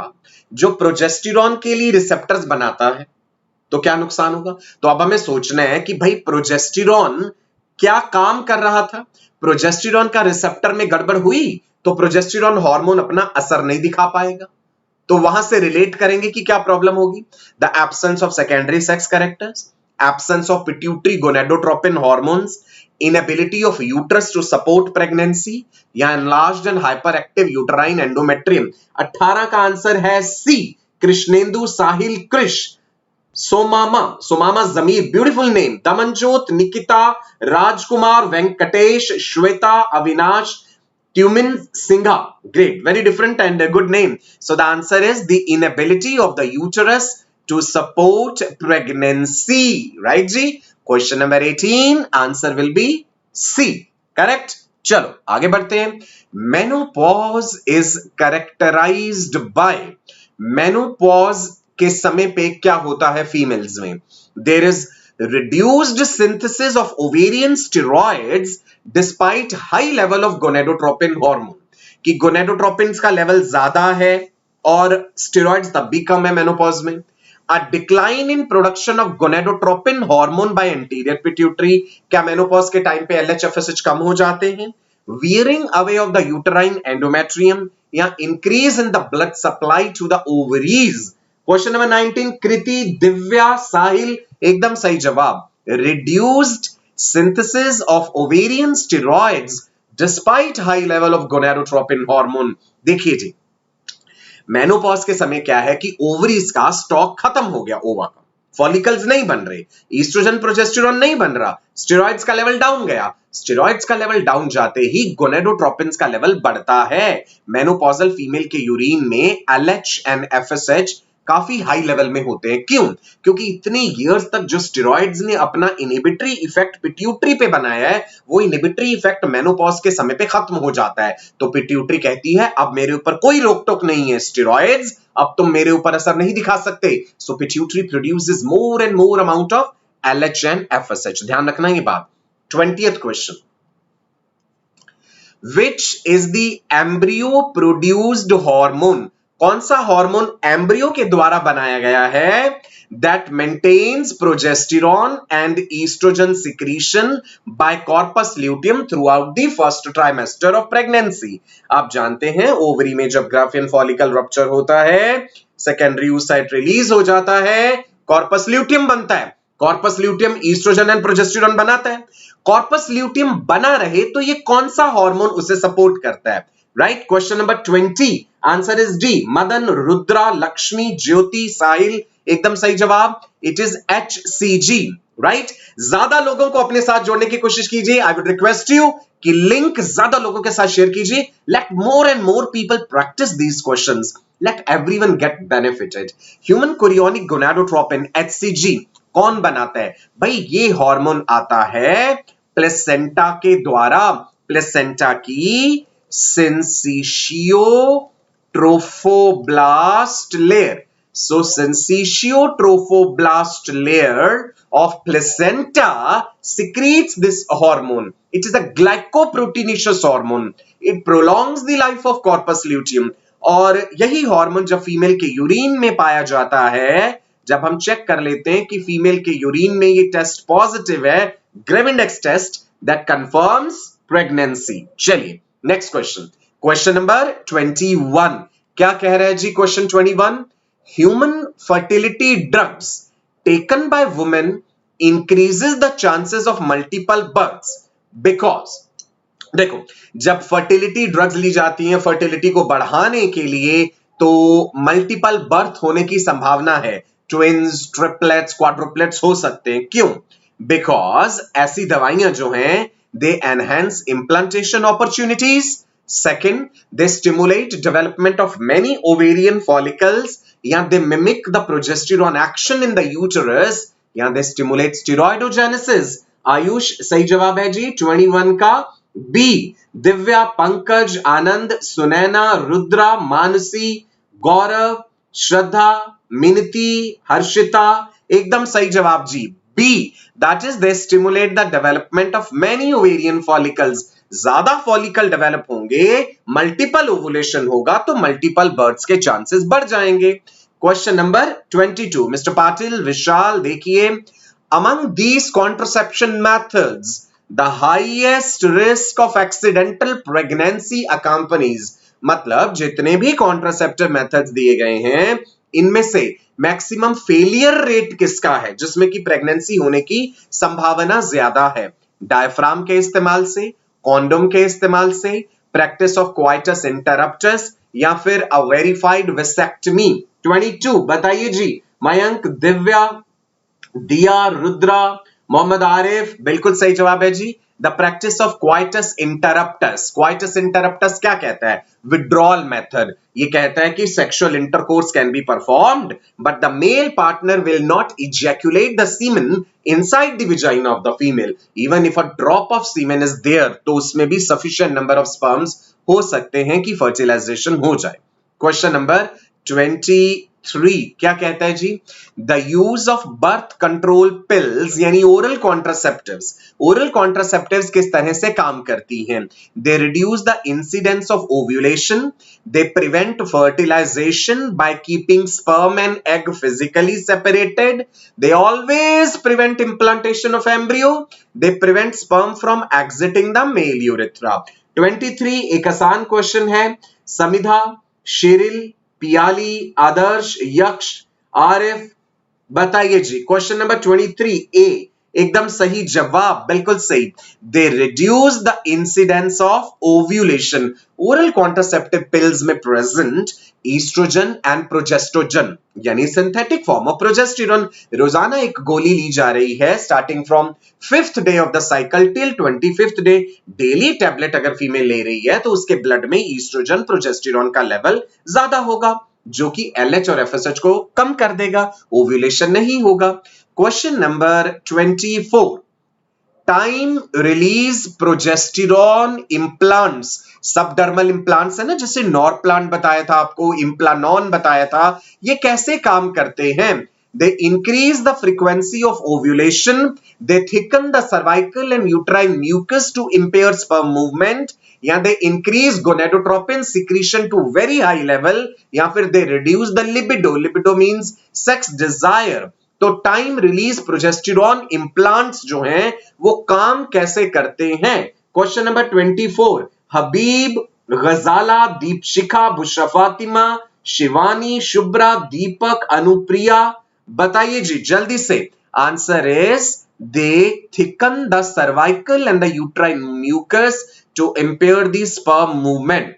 जो प्रोजेस्टेरॉन के लिए रिसेप्टर्स बनाता है तो क्या नुकसान होगा। तो अब हमें सोचना है कि भाई प्रोजेस्टेरॉन क्या काम कर रहा था, प्रोजेस्टेरॉन का रिसेप्टर में गड़बड़ हुई तो प्रोजेस्टेरॉन हार्मोन अपना असर नहीं दिखा पाएगा, तो वहां से रिलेट करेंगे कि क्या प्रॉब्लम होगी। The absence of secondary sex characters, absence of pituitary gonadotropin hormones, inability of uterus to support pregnancy, या enlarged and hyperactive uterine endometrium. 18 का आंसर है C, Krishnendu, Sahil, Krish, Somama Zameer, beautiful name, Damanjot, Nikita, Rajkumar, Venkatesh, Shweta, Avinash, Tumin Singha, great, very different and a good name. So the answer is the inability of the uterus to support pregnancy, right जी? Question number 18, answer will be C, correct? चलो आगे बढ़ते हैं। Menopause is characterized by, menopause के समय पे क्या होता है फीमेल्स में? There is reduced synthesis of ovarian steroids despite high level of gonadotropin hormone, कि गोनेडोट्रोपिन का लेवल ज्यादा है और स्टेरॉइड्स तब भी कम है मेनोपॉज में। A decline in production of gonadotropin hormone by anterior pituitary, क्या मेनोपॉज के टाइम पे एलएचएफएसएच कम हो जाते हैं। Wearing away of the uterine endometrium, या increase in the blood supply to the ovaries. Question number 19, Kriti, Divya, Sahil, एकदम सही जवाब। Reduced synthesis of ovarian steroids despite high level of gonadotropin hormone। देखिए जी मेनोपॉज के समय क्या है कि ओवरीज का स्टॉक खत्म हो गया, ओवा का, फॉलिकल्स नहीं बन रहे, ईस्ट्रोजन प्रोजेस्टेरॉन नहीं बन रहा, स्टेरॉइड्स का लेवल डाउन गया। स्टेरॉइड्स का लेवल डाउन जाते ही गोनेडोट्रोपिन्स का लेवल बढ़ता है। मेनोपॉजल फीमेल के यूरिन में एलएच एंड एफएसएच काफी हाई लेवल में होते हैं। क्यों? क्योंकि इतने इयर्स तक जो स्टेरॉइड्स ने अपना इनहिबिटरी इफेक्ट पिट्यूटरी पे बनाया है वो इनहिबिटरी इफेक्ट मेनोपॉज के समय पे खत्म हो जाता है। तो पिट्यूटरी कहती है अब मेरे ऊपर कोई रोक टोक नहीं है, स्टेरॉइड्स अब तुम मेरे ऊपर असर नहीं दिखा सकते। So pituitary produces more and more amount of LH and FSH. ध्यान रखना ये बात। 20th क्वेश्चन, which is the embryo produced hormone कौन सा हार्मोन एम्ब्रियो के द्वारा बनाया गया है that maintains progesterone and estrogen secretion by corpus luteum throughout the first trimester of pregnancy। आप जानते हैं ओवरी में जब ग्राफियन फॉलिकल रप्चर होता है, सेकेंडरी oocyte रिलीज हो जाता है, कॉर्पस ल्यूटियम बनता है। Corpus luteum oestrogen and progesterone बनाता है। कॉर्पस ल्यूटियम बना रहे तो ये कौन सा हार्मोन उसे सपोर्ट करता है? Right, question number 20, answer is D, Madan, Rudra, Lakshmi, Jyoti, Sahil. एकदम सही जवाब, इट इज HCG। राइट, ज्यादा लोगों को अपने साथ जोड़ने की कोशिश कीजिए। आई वुड रिक्वेस्ट यू कि लिंक ज्यादा लोगों के साथ शेयर कीजिए। Let more and more people practise these questions, let everyone get benefited. Human chorionic gonadotropin HCG कौन बनाता है? भाई ये हार्मोन आता है प्लेसेंटा के द्वारा, प्लेसेंटा की syncytio trophoblast layer. So syncytiotrophoblastic layer of placenta secretes this hormone. It is a glycoproteinaceous hormone. It prolongs the life of corpus luteum. और यही हार्मोन जब फीमेल के यूरिन में पाया जाता है, जब हम चेक कर लेते हैं कि फीमेल के यूरिन में ये टेस्ट पॉजिटिव है, Gravindex test, that confirms pregnancy. चलिए नेक्स्ट क्वेश्चन, क्वेश्चन नंबर 21 क्या कह रहा है जी? Question 21, human fertility drugs taken by women increases the chances of multiple births because, देखो जब फर्टिलिटी ड्रग्स ली जाती हैं फर्टिलिटी को बढ़ाने के लिए, तो मल्टीपल बर्थ होने की संभावना है। ट्विंस, ट्रिपलेट्स, क्वाड्रुपलेट्स हो सकते हैं। क्यों? बिकॉज ऐसी दवाइयां जो हैं they enhance implantation opportunities. Second, they stimulate development of many ovarian follicles, या they mimic the progesterone action in the uterus, या they stimulate steroidogenesis। आयुष सही जवाब है जी 21 का बी। दिव्या, पंकज, आनंद, सुनैना, रुद्रा, मानसी, गौरव, श्रद्धा, मिनती, हर्षिता, एकदम सही जवाब जी B. That is they stimulate the development of many ovarian follicles. ज्यादा फॉलिकल डेवलप होंगे, मल्टीपल ओवुलेशन होगा तो मल्टीपल बर्थ्स के चांसेस बढ़ जाएंगे। Question number 22, Mr Patil, Vishal, देखिए, among these contraception methods the highest risk of accidental pregnancy accompanies. मतलब जितने भी कॉन्ट्रासेप्टिव मेथड्स दिए गए हैं इनमें से मैक्सिमम फेलियर रेट किसका है, जिसमें कि प्रेगनेंसी होने की संभावना ज्यादा है? डायफ्राम के इस्तेमाल से, कॉन्डोम के इस्तेमाल से, प्रैक्टिस ऑफ क्वाइटस इंटरप्टस, या फिर अ वेरीफाइड वेसेक्टमी। 22 बताइए जी। मयंक, दिव्या, दिया, रुद्रा, मोहम्मद आरिफ, बिल्कुल सही जवाब है जी the practice of coitus interruptus. Coitus interruptus क्या कहता है? Withdrawal method. ये कहता है कि sexual intercourse can be performed but the male partner will not ejaculate the semen inside the vagina of the female even if a drop of semen is there, तो उसमें भी sufficient number of sperms हो सकते हैं कि fertilization हो जाए। Question number 23 क्या कहता है जी? The use of birth control pills यानी ओरल कॉन्ट्रासेप्टिव्स। ओरल कॉन्ट्रासेप्टिव्स किस तरह से काम करती हैं? They reduce the incidence of ovulation, they prevent fertilisation by keeping sperm and egg physically separated, they always prevent implantation of embryo, they prevent sperm from exiting the male urethra. 23 एक आसान question है। समिधा, Sherrill, Piyali, आदर्श, यक्ष, आरिफ, बताइए जी। Question number 23 ए एकदम सही जवाब, बिल्कुल सही। दे reduce the incidence of ovulation. Oral contraceptive pills में प्रेजेंट ईस्ट्रोजन एंड प्रोजेस्ट्रोजन यानी सिंथेटिक फॉर्म ऑफ प्रोजेस्टेरोन। रोजाना एक गोली ली जा रही है starting from 5th day of the cycle till 25th day. Daily tablet अगर फीमेल ले रही है तो उसके ब्लड में ईस्ट्रोजन प्रोजेस्टेरोन का लेवल ज्यादा होगा जो कि LH और FSH को कम कर देगा, ओव्यूलेशन नहीं होगा। Question number 24, time release progesterone implants. Subdermal implants है ना, जैसे नॉरप्लांट बताया था आपको, इम्प्लानॉन बताया था, ये कैसे काम करते हैं? They increase the frequency of ovulation, they thicken the cervical and uterine mucus to impair sperm movement, या they increase gonadotropin secretion to very high level, या फिर they reduce the libido, libido means sex desire. तो time release progesterone implants जो हैं वो काम कैसे करते हैं? क्वेश्चन नंबर 24, हबीब, गजाला, दीपशिखा, बुशरा फातिमा, शिवानी, शुभ्रा, दीपक, अनुप्रिया, बताइए जी जल्दी से। Answer is they thicken the cervical and the uterine mucus to impair the sperm movement.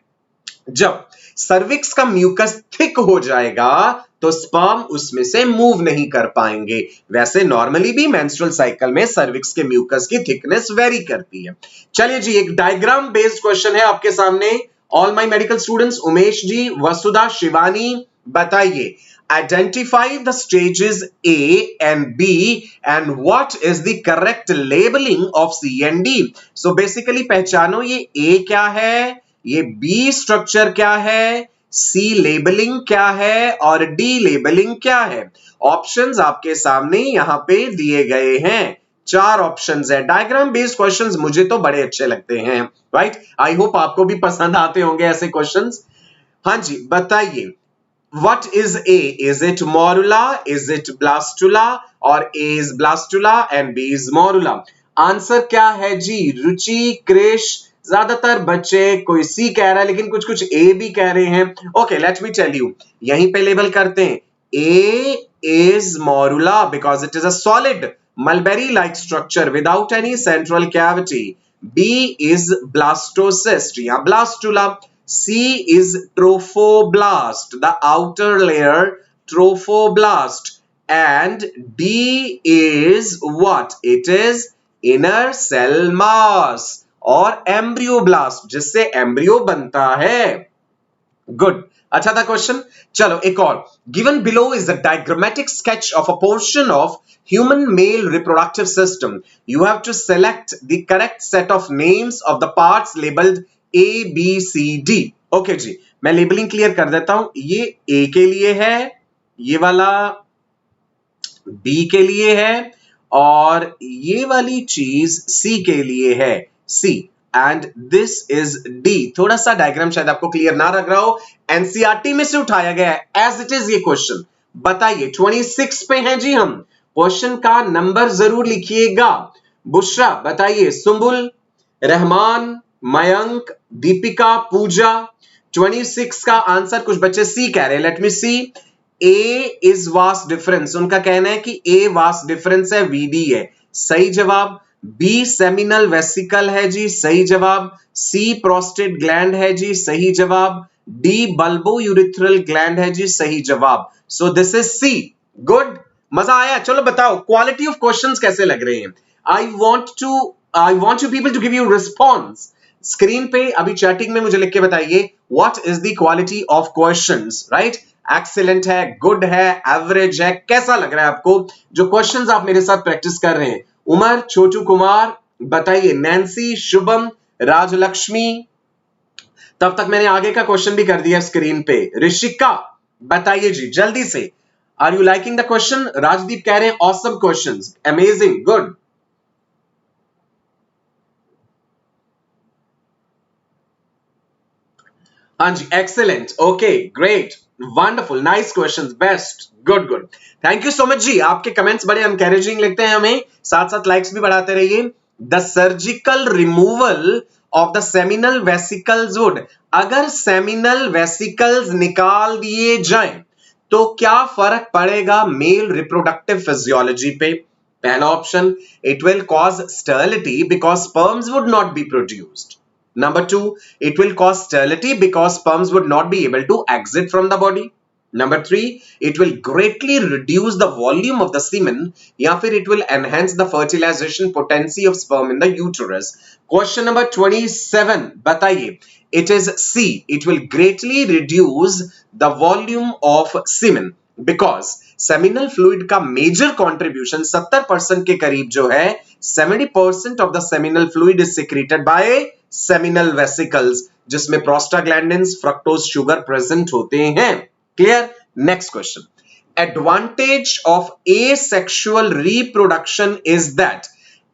जब सर्विक्स का म्यूकस थिक हो जाएगा तो स्पर्म उसमें से मूव नहीं कर पाएंगे। वैसे नॉर्मली भी मेंस्ट्रुअल साइकिल में सर्विक्स के म्यूकस की थिकनेस वेरी करती है। चलिए जी, एक डायग्राम बेस्ड क्वेश्चन है आपके सामने। All my medical students, Umesh ji, Vasudha, Shivani, बताइए identify the stages A and B and what is the correct labeling of C and D. So basically पहचानो ये A क्या है, ये B स्ट्रक्चर क्या है, C लेबलिंग क्या है और D लेबलिंग क्या है। ऑप्शंस आपके सामने यहां पे दिए गए हैं, 4 ऑप्शंस है। डायग्राम बेस्ड क्वेश्चंस मुझे तो बड़े अच्छे लगते हैं, राइट। आई होप आपको भी पसंद आते होंगे ऐसे क्वेश्चंस। हाँ जी, बताइए what is A? Is it morula? Is it blastula? और A is blastula and B is morula. Answer क्या है जी? रुचि, क्रिश, ज्यादातर बच्चे कोई C कह रहा है लेकिन कुछ कुछ A भी कह रहे हैं। Okay, let me tell you, यहीं पे लेबल करते हैं। A is morula because it is a solid mulberry like structure without any central cavity. B is blastocyst या blastula. C is trophoblast, the outer layer, trophoblast. And D is what? It is inner cell mass और embryoblast, जिससे embryo बनता है। Good, अच्छा था question. चलो एक और। Given below is a diagrammatic sketch of a portion of human male reproductive system. You have to select the correct set of names of the parts labeled A, B, C, D. Okay जी, मैं labelling clear कर देता हूं। ये A के लिए है, ये वाला B के लिए है और ये वाली चीज C के लिए है, C, and this is D। थोड़ा सा डायग्राम शायद आपको क्लियर ना लग रहा हो, एनसीईआरटी में से उठाया गया है एज इट इज ये क्वेश्चन। बताइए 26 पे हैं जी हम, क्वेश्चन का नंबर जरूर लिखिएगा। बुशरा बताइए, सुंबुल, रहमान, मयंक, दीपिका, पूजा। 26 का आंसर कुछ बच्चे सी कह रहे हैं, let me see. A is vast difference, उनका कहना है कि ए वास्ट डिफरेंस है, वीडी है, सही जवाब। बी सेमिनल वेसिकल है जी, सही जवाब। सी प्रोस्टेट ग्लैंड है जी, सही जवाब। डी बल्बो यूरिथ्रल ग्लैंड है जी, सही जवाब। So this is C. Good, मजा आया। चलो बताओ क्वालिटी ऑफ क्वेश्चंस कैसे लग रहे हैं। I want you people to give you response. Screen पे अभी चैटिंग में मुझे लिख के बताइए what is the quality of questions, right. Excellent है, गुड है, एवरेज है, कैसा लग रहा है आपको जो क्वेश्चंस आप मेरे साथ प्रैक्टिस कर रहे हैं। उमर, छोटू कुमार, बताइए। नैन्सी, शुभम, राजलक्ष्मी, तब तक मैंने आगे का क्वेश्चन भी कर दिया स्क्रीन पे। ऋषिका, बताइए जी जल्दी से, are you liking the question? Rajdeep कह रहे हैं ऑसम क्वेश्चंस, अमेजिंग, गुड। हाँ जी, excellent, okay, great, wonderful, nice questions, best, good good, thank you so much जी। आपके कमेंट्स बड़े एनकरेजिंग लगते हैं हमें, साथ साथ लाइक्स भी बढ़ाते रहिए। The surgical removal of the seminal vesicles would, अगर सेमिनल वेसिकल्स निकाल दिए जाएं तो क्या फर्क पड़ेगा मेल रिप्रोडक्टिव फिजियोलॉजी पे? पहला option, it will cause sterility because sperms would not be produced. Number 2, it will cause sterility because sperms would not be able to exit from the body. Number 3, it will greatly reduce the volume of the semen, या फिर it will enhance the fertilization potency of sperm in the uterus. Question number 27, बताइए। It is C, it will greatly reduce the volume of semen because seminal fluid का major contribution 70% के करीब जो है, 70% of the seminal fluid is secreted by seminal vesicles, जिसमें prostaglandins, fructose sugar present होते हैं। Clear? Next question. Advantage of asexual reproduction is that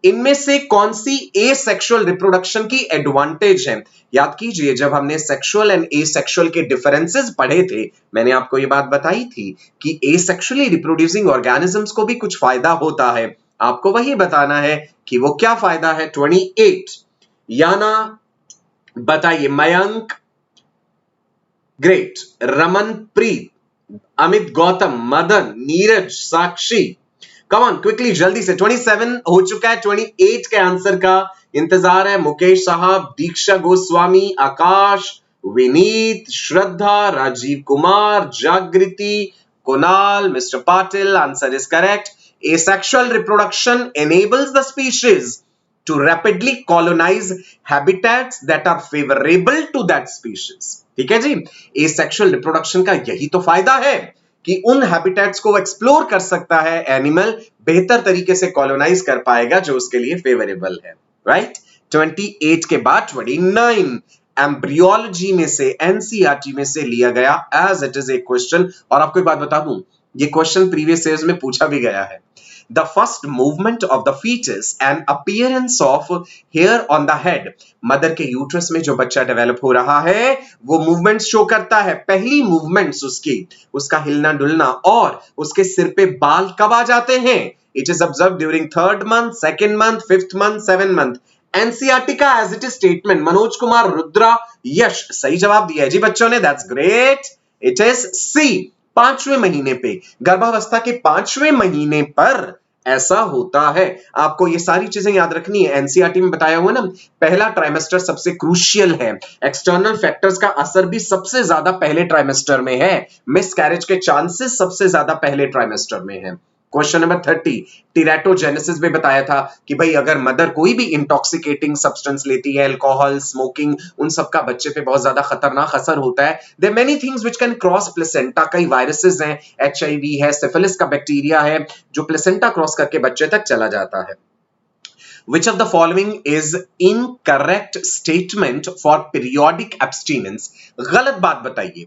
इनमें से कौन सी ए सेक्सुअल रिप्रोडक्शन की एडवांटेज है? याद कीजिए, जब हमने सेक्सुअल एंड ए सेक्सुअल के डिफरेंसेस पढ़े थे, मैंने आपको ये बात बताई थी कि ए सेक्सुअली रिप्रोड्यूसिंग ऑर्गेनिजम्स को भी कुछ फायदा होता है। आपको वही बताना है कि वो क्या फायदा है। 28 याना बताइए। Mayank great, Ramanpreet, Amit Gautam, Madan, Neeraj, Sakshi, come on quickly जल्दी से। 27 हो चुका है, 28 के आंसर का इंतजार है। मुकेश साहब, दीक्षा गोस्वामी, आकाश, विनीत, श्रद्धा, राजीव कुमार, जागृति, Kunal, mister Patil, answer is correct. Asexual reproduction enables the species to rapidly colonize habitats that are favorable to that species। ठीक है जी, asexual reproduction का यही तो फायदा है कि उन हैबिटेट्स को एक्सप्लोर कर सकता है एनिमल, बेहतर तरीके से कॉलोनाइज कर पाएगा जो उसके लिए फेवरेबल है, राइट। 28 के बाद 29 एम्ब्रियोलॉजी में से, एनसीईआरटी में से लिया गया as it is a question. और आपको एक बात बता दूं, ये क्वेश्चन प्रीवियस ईयर्स में पूछा भी गया है। The first movement of the fetus and appearance of hair on the head, mother के यूट्रस में जो बच्चा डेवलप हो रहा है वो मूवमेंट्स शो करता है। पहली मूवमेंट्स उसका हिलना डुलना, और उसके सिर पे बाल कब आ जाते हैं? It is observe during 3rd month, 2nd month, 5th month, 7th month। NCERT का as it is statement. Manoj Kumar, Rudra, Yash, सही जवाब दिया है जी बच्चों ने, that's great. It is C, 5वें महीने पे, गर्भावस्था के 5वें महीने पर ऐसा होता है। आपको ये सारी चीजें याद रखनी है, एनसीईआरटी में बताया हुआ ना, पहला ट्राइमेस्टर सबसे क्रूशियल है। एक्सटर्नल फैक्टर्स का असर भी सबसे ज्यादा पहले ट्राइमेस्टर में है। मिसकैरेज के चांसेस सबसे ज्यादा पहले ट्राइमेस्टर में है। क्वेश्चन नंबर 30, टेराटोजेनेसिस में बताया था कि भाई अगर मदर कोई भी इंटॉक्सिकेटिंग सब्सटेंस लेती है, अल्कोहल, स्मोकिंग, उन सब का बच्चे पे बहुत ज्यादा खतरनाक असर होता है। There many things which can cross placenta, कई वायरसेस हैं, एचआईवी है, सिफिलिस का बैक्टीरिया है जो प्लेसेंटा क्रॉस करके बच्चे तक चला जाता है। Which of the following is incorrect statement for periodic abstinence? गलत बात बताइए।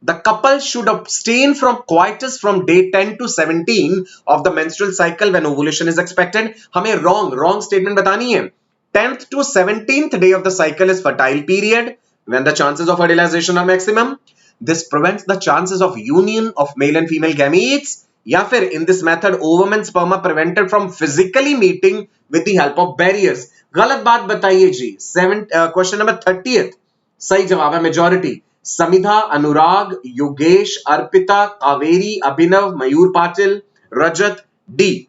The couple should abstain from coitus from day 10 to 17 of the menstrual cycle when ovulation is expected। हमें wrong statement बतानी है। 10th to 17th day of the cycle is fertile period when the chances of fertilization are maximum। This prevents the chances of union of male and female gametes। या फिर in this method ovum and sperm are prevented from physically meeting with the help of barriers। गलत बात बताइए जी। Question number 30th सही जवाब है majority. समिधा, अनुराग, योगेश, अर्पिता, कावेरी, अभिनव, मयूर पाटिल, रजत, D.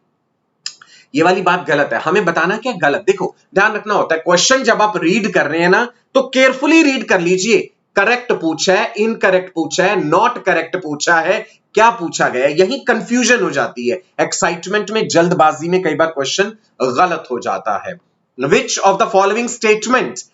ये वाली बात गलत है, हमें बताना क्या गलत। देखो ध्यान रखना होता है, क्वेश्चन जब आप रीड कर रहे हैं ना तो केयरफुली रीड कर लीजिए। करेक्ट पूछा है, इनकरेक्ट पूछा है, नॉट करेक्ट पूछा है, क्या पूछा गया, यही कंफ्यूजन हो जाती है। एक्साइटमेंट में, जल्दबाजी में कई बार क्वेश्चन गलत हो जाता है। Which of the following statements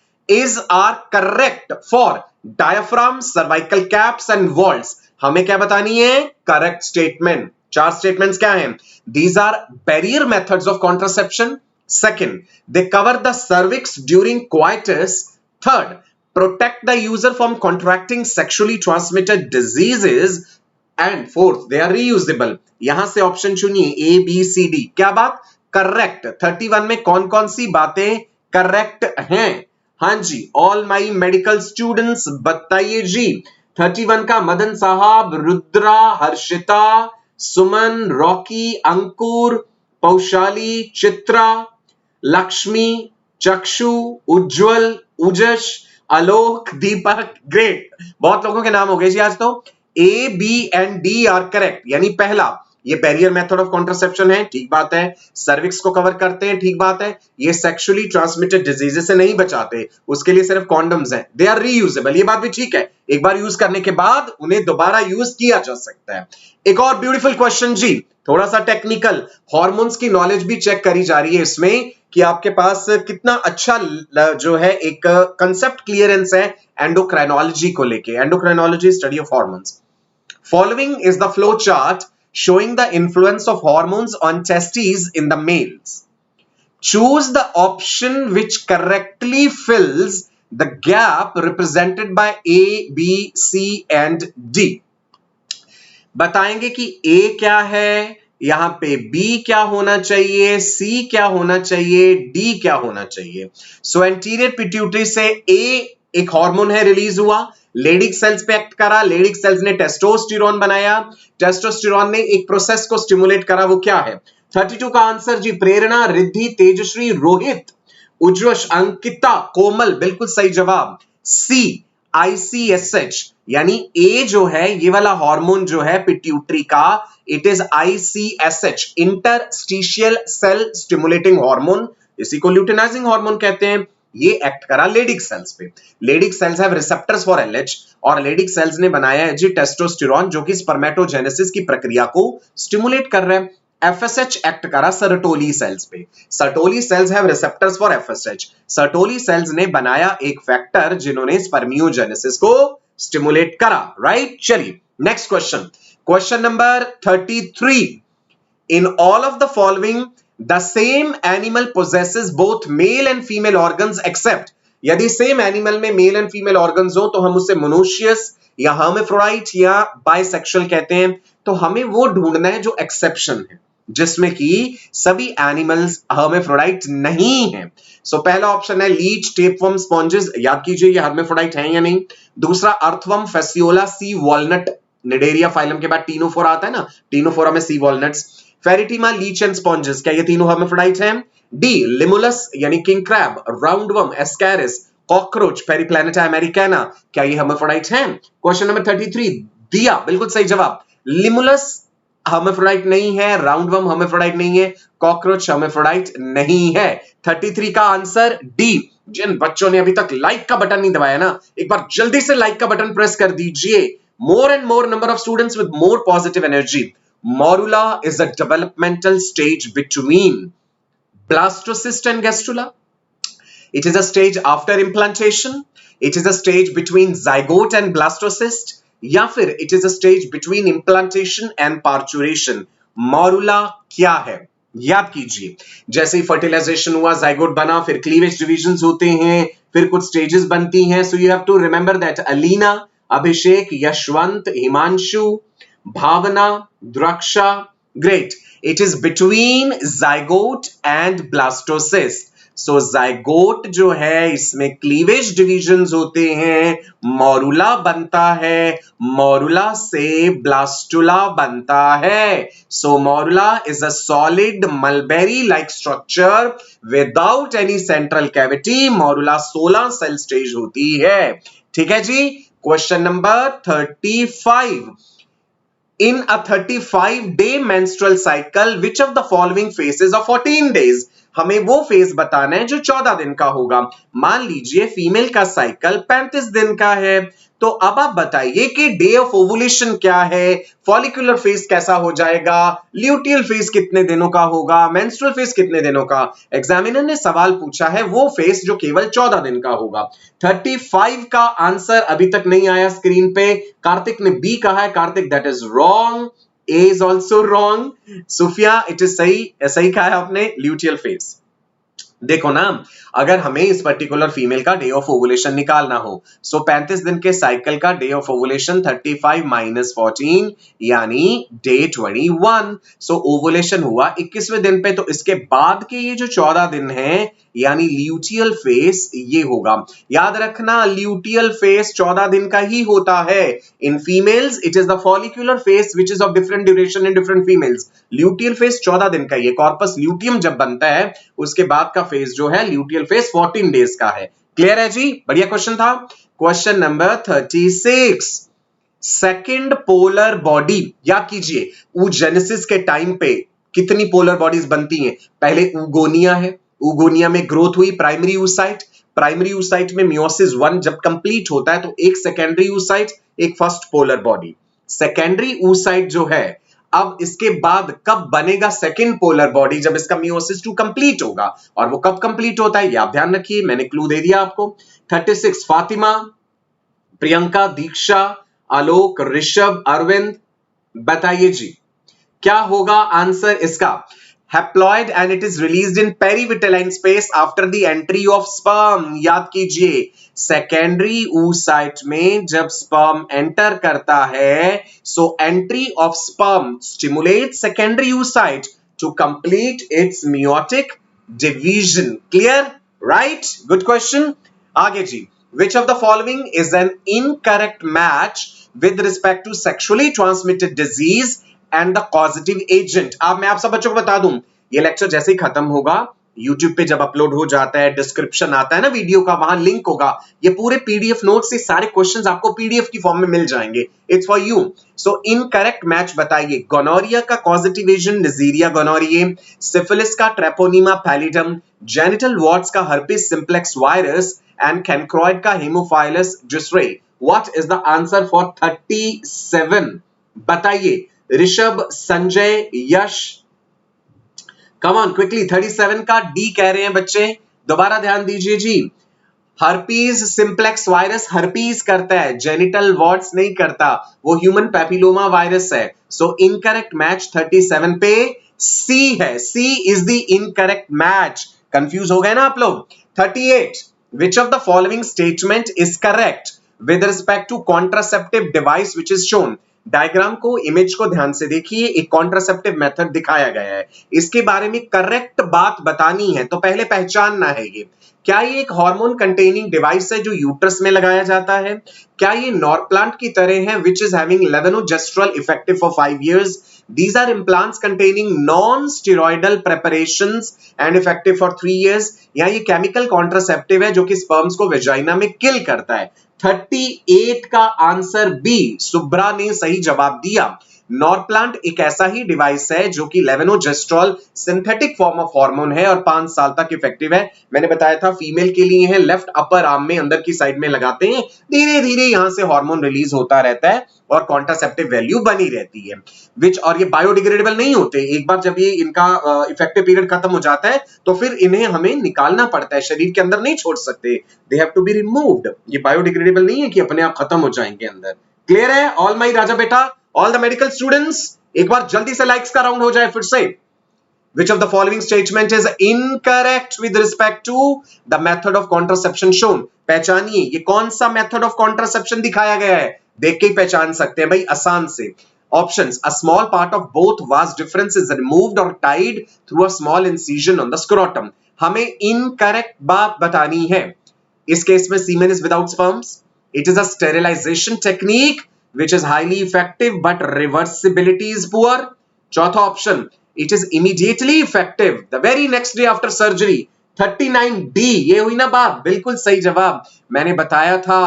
are correct for diaphragm, cervical caps and vaults? हमें क्या बतानी है? Correct statement. 4 स्टेटमेंट्स क्या हैं? These are barrier methods of contraception। Second, they cover the cervix during coitus। Third, protect the user from contracting sexually transmitted diseases। And fourth, they are reusable। यहां से option चुनिए A, B, C, D। क्या बात? Correct. 31 में कौन कौन सी बातें correct हैं? हाँ जी, ऑल माई मेडिकल स्टूडेंट्स बताइए जी। 31 का मदन साहब, रुद्रा, हर्षिता, सुमन, रॉकी, अंकुर, पौशाली, चित्रा, लक्ष्मी, चक्षु, उज्जवल, उजश, आलोक, दीपक। ग्रेट, बहुत लोगों के नाम हो गए जी आज तो। A, B and D are correct. यानी पहला, ये बैरियर मेथड ऑफ कॉन्ट्रासेप्शन है, ठीक बात है। सर्विक्स को कवर करते हैं, ठीक बात है। ये सेक्सुअली ट्रांसमिटेड डिजीजेस से नहीं बचाते, उसके लिए सिर्फ कॉन्डम्स हैं। दे आर रीयूजेबल, ये बात भी ठीक है, एक बार यूज करने के बाद उन्हें दोबारा यूज किया जा सकता है। एक और ब्यूटीफुल क्वेश्चन जी, थोड़ा सा टेक्निकल, हार्मोन्स की नॉलेज भी चेक करी जा रही है इसमें कि आपके पास कितना अच्छा जो है एक कंसेप्ट क्लियरेंस है एंडोक्राइनोलॉजी को लेके। Endocrinology study of hormones. Following is the flow chart showing the influence of hormones on testes in the males. Choose the option which correctly fills the gap represented by A, B, C and D. बताएंगे कि A क्या है, यहां पे B क्या होना चाहिए, सी क्या होना चाहिए, डी क्या होना चाहिए? सो एंटीरियर पिट्यूटरी से ए एक हार्मोन है रिलीज हुआ, लेडिक सेल्स पे एक्ट करा, लेडिक सेल्स ने टेस्टोस्टेरोन बनाया, टेस्टोस्टेरोन ने एक प्रोसेस को स्टिमुलेट करा, वो क्या है? 32 का आंसर जी, प्रेरणा, रिद्धि, तेजश्री, रोहित, उज्ज्वश, अंकिता, कोमल, बिल्कुल सही जवाब। सी ICSH, यानी ए जो है ये वाला हार्मोन जो है पिट्यूटरी का, it is ICSH, interstitial cell stimulating hormone, इसी को ल्यूटिनाइजिंग हार्मोन कहते हैं। ये एक्ट करा लेडिक सेल्स पे। Leydig cells have receptors for LH, और लेडिक सेल्स ने बनाया है जी टेस्टोस्टेरोन, जो कि स्पर्मेटोजेनेसिस की प्रक्रिया को स्टिमुलेट कर रहा है। FSH एक्ट करा सर्टोली सेल्स पे। Sertoli cells have receptors for FSH। Sertoli cells ने बनाया एक फैक्टर जिन्होंने स्पर्मियोजेनेसिस को स्टिमुलेट करा, राइट? चलिए next question, question number 33। In all of the following, the same animal possesses both male and female organs except, यदि same animal में male and female organs हो तो हम उसे मोनोशियस या हर्माफ्रोडाइट या बाइसेक्सुअल कहते हैं। तो हमें वो ढूंढना है जो एक्सेप्शन है, जिसमें कि सभी एनिमल्स हर्माफ्रोडाइट नहीं है। सो पहला ऑप्शन है लीच, टेपवर्म, स्पॉन्जेस, याद कीजिए ये हर्माफ्रोडाइट हैं या नहीं। दूसरा earthworm, Fasciola, sea walnut, Cnidaria phylum के बाद टीनोफोरा आता है ना, टीनोफोरा में sea walnuts. Pheretima, leech and sponges, क्या ये तीनों हर्माफ्रोडाइट हैं? डी लिमुलस यानी king crab, roundworm, Ascaris, cockroach, Periplaneta americana, क्या ये हर्माफ्रोडाइट हैं? क्वेश्चन नंबर 33 दिया, बिल्कुल सही जवाब। लिमुलस हर्माफ्रोडाइट नहीं है, राउंडवर्म हर्माफ्रोडाइट नहीं है, कॉकरोच हर्माफ्रोडाइट नहीं है। 33 का आंसर डी। जिन बच्चों ने अभी तक लाइक का बटन नहीं दबाया ना, एक बार जल्दी से लाइक का बटन प्रेस कर दीजिए। मोर and more number of students with more positive energy. Morula is a developmental stage between blastocyst and gastrula. It is a stage after implantation. It is a stage between zygote and blastocyst. या फिर it is a stage between implantation and parturition. Morula क्या है? याद कीजिए, जैसे ही fertilisation हुआ, zygote बना, फिर क्लीवेज डिविजन्स होते हैं, फिर कुछ स्टेजेस बनती हैं। So you have to remember that. Alina, Abhishek, Yashwant, Himanshu, Bhavna, Draksha, great. It is between zygote and blastocyst. So zygote जो है इसमें क्लीवेज डिविजन्स होते हैं, मोरुला बनता है, मोरुला से ब्लास्टुला बनता है। So morula is a solid mulberry like structure without any central cavity. Morula 16 cell stage होती है। ठीक है जी। Question number 35। In a 35-day menstrual cycle, which of the following phases of 14 days? हमें वो फेज बताना है जो 14 दिन का होगा। मान लीजिए फीमेल का साइकिल 35 दिन का है, तो अब आप बताइए कि डे ऑफ ओवुलेशन क्या है, फॉलिकुलर फेज कैसा हो जाएगा, ल्यूटियल फेज कितने दिनों का होगा, मेंस्ट्रुअल फेज कितने दिनों का। एग्जामिनर ने सवाल पूछा है वो फेज जो केवल 14 दिन का होगा। 35 का आंसर अभी तक नहीं आया स्क्रीन पे। कार्तिक ने बी कहा है, Kartik that is wrong. A is also wrong. Sufiya it is सही कहा है आपने, ल्यूटियल फेज। देखो ना, अगर हमें इस पर्टिकुलर फीमेल का डे ऑफ ओवुलेशन निकालना हो, सो 35 दिन के साइकिल का डे ऑफ ओवुलेशन 35 माइनस 14 यानी डे 21। सो ओवुलेशन हुआ 21वें दिन पे, तो इसके बाद के ये जो 14 दिन हैं यानी ल्यूटियल फेज ये होगा। याद रखना ल्यूटियल फेज 14 दिन का ही होता है। In females it is the follicular phase which is of different duration in different females. Luteal phase 14 दिन का, ये कॉर्पस ल्यूटियम जब बनता है उसके बाद का फेज जो है ल्यूटियल फेज 14 डेज का है। क्लियर है जी? बढ़िया क्वेश्चन था। Question number 36। Second polar body, याद कीजिए oogenesis के टाइम पे कितनी पोलर बॉडीज बनती हैं? पहले ऊगोनिया है, ऊगोनिया में ग्रोथ हुई प्राइमरी oocyte, प्राइमरी oocyte में मियोसिस 1 जब कंप्लीट होता है तो एक सेकेंडरी oocyte, एक first polar body. Secondary oocyte जो है, अब इसके बाद कब बनेगा सेकेंड पोलर बॉडी? जब इसका मियोसिस 2 कंप्लीट होगा। और वो कब कंप्लीट होता है ये आप ध्यान रखिए, मैंने क्लू दे दिया आपको। 36 फातिमा, प्रियंका, दीक्षा, आलोक, ऋषभ, अरविंद, बताइए जी क्या होगा आंसर इसका? Haploid and it is released in perivitelline space after the entry of sperm. याद कीजिए, सेकेंडरी oocyte में जब स्पर्म एंटर करता है, so entry of sperm stimulate secondary oocyte to complete its meiotic division. Clear? Right? Good question. आगे जी, which of the following is an incorrect match with respect to sexually transmitted disease and the causative agent? अब मैं आप सब बच्चों को बता दूं, ये लेक्चर जैसे ही खत्म होगा, YouTube पे जब अपलोड हो जाता है, डिस्क्रिप्शन आता है ना वीडियो का, वहां लिंक होगा, ये पूरे पीडीएफ नोट से सारे क्वेश्चंस आपको पीडीएफ की फॉर्म में मिल जाएंगे. It's for you. So incorrect match बताइए. गोनोरिया का causative agent Neisseria gonorrhoeae, syphilis का ट्रेपोनीमा पैलिडम, जेनिटल वॉर्ट्स का herpes simplex virus and chancroid का हेमोफाइलस जिसरे. What is the answer for 37? बताइए. Rishabh, Sanjay, Yash, come on quickly. 37 का डी कह रहे हैं बच्चे. दोबारा ध्यान दीजिए जी. हर्पीज सिंप्लेक्स वायरस हर्पीज करता है, जेनिटल वॉर्ट्स नहीं करता, वो ह्यूमन पैपिलोमा वायरस है. सो इनकरेक्ट मैच 37 पे सी है. C is the incorrect match. Confuse हो गए ना आप लोग. 38. Which of the following statement is correct with respect to contraceptive device which is shown. Diagram को, इमेज को ध्यान से देखिए. एक कॉन्ट्रासेप्टिव मेथड दिखाया गया है, इसके बारे में करेक्ट बात बतानी है तो पहले पहचानना है ये. क्या ये एक हार्मोन कंटेनिंग डिवाइस है जो यूट्रस में लगाया जाता है? क्या ये नॉरप्लांट की तरह है which is having levonorgestrel effective for 5 years? These are implants containing non-steroidal preparations and effective for 3 years. या ये केमिकल कॉन्ट्रासेप्टिव है जो कि स्पर्म्स को वेजाइना में किल करता है. 38 का आंसर बी. सुब्रा ने सही जवाब दिया. नॉरप्लांट एक ऐसा ही डिवाइस है जो कि लेवेनोजेस्ट्रॉल सिंथेटिक फॉर्म ऑफ हार्मोन है और 5 साल तक इफेक्टिव है. मैंने बताया था फीमेल के लिए है, लेफ्ट अपर आर्म में अंदर की साइड में लगाते हैं, धीरे धीरे यहां से हार्मोन रिलीज होता रहता है और कॉन्ट्रासेप्टिव वैल्यू बनी रहती है. विच और ये बायोडिग्रेडेबल नहीं होते. एक बार जब ये इनका इफेक्टिव पीरियड खत्म हो जाता है तो फिर इन्हें हमें निकालना पड़ता है, शरीर के अंदर नहीं छोड़ सकते. They have to be removed. ये बायोडिग्रेडेबल नहीं है कि अपने आप खत्म हो जाएंगे अंदर. क्लियर है ऑल माई राजा बेटा, ऑल द मेडिकल स्टूडेंट्स? एक बार जल्दी से लाइक्स का राउंड हो जाए फिर से. Which of the following statement is incorrect with respect to the method of contraception shown? पहचानिए ये कौन सा method of contraception दिखाया गया है. देख के ही पहचान सकते हैं भाई, आसान से. Options: a small part of both vas deferens is removed or tied through a small incision on the scrotum. हमें incorrect बात बतानी है. इस केस में semen is without sperms. It is a sterilization technique which is highly effective but reversibility is poor. चौथा option, it is immediately effective the very next day after surgery. 39D. ये हुई ना बात, बिल्कुल सही जवाब. मैंने बताया था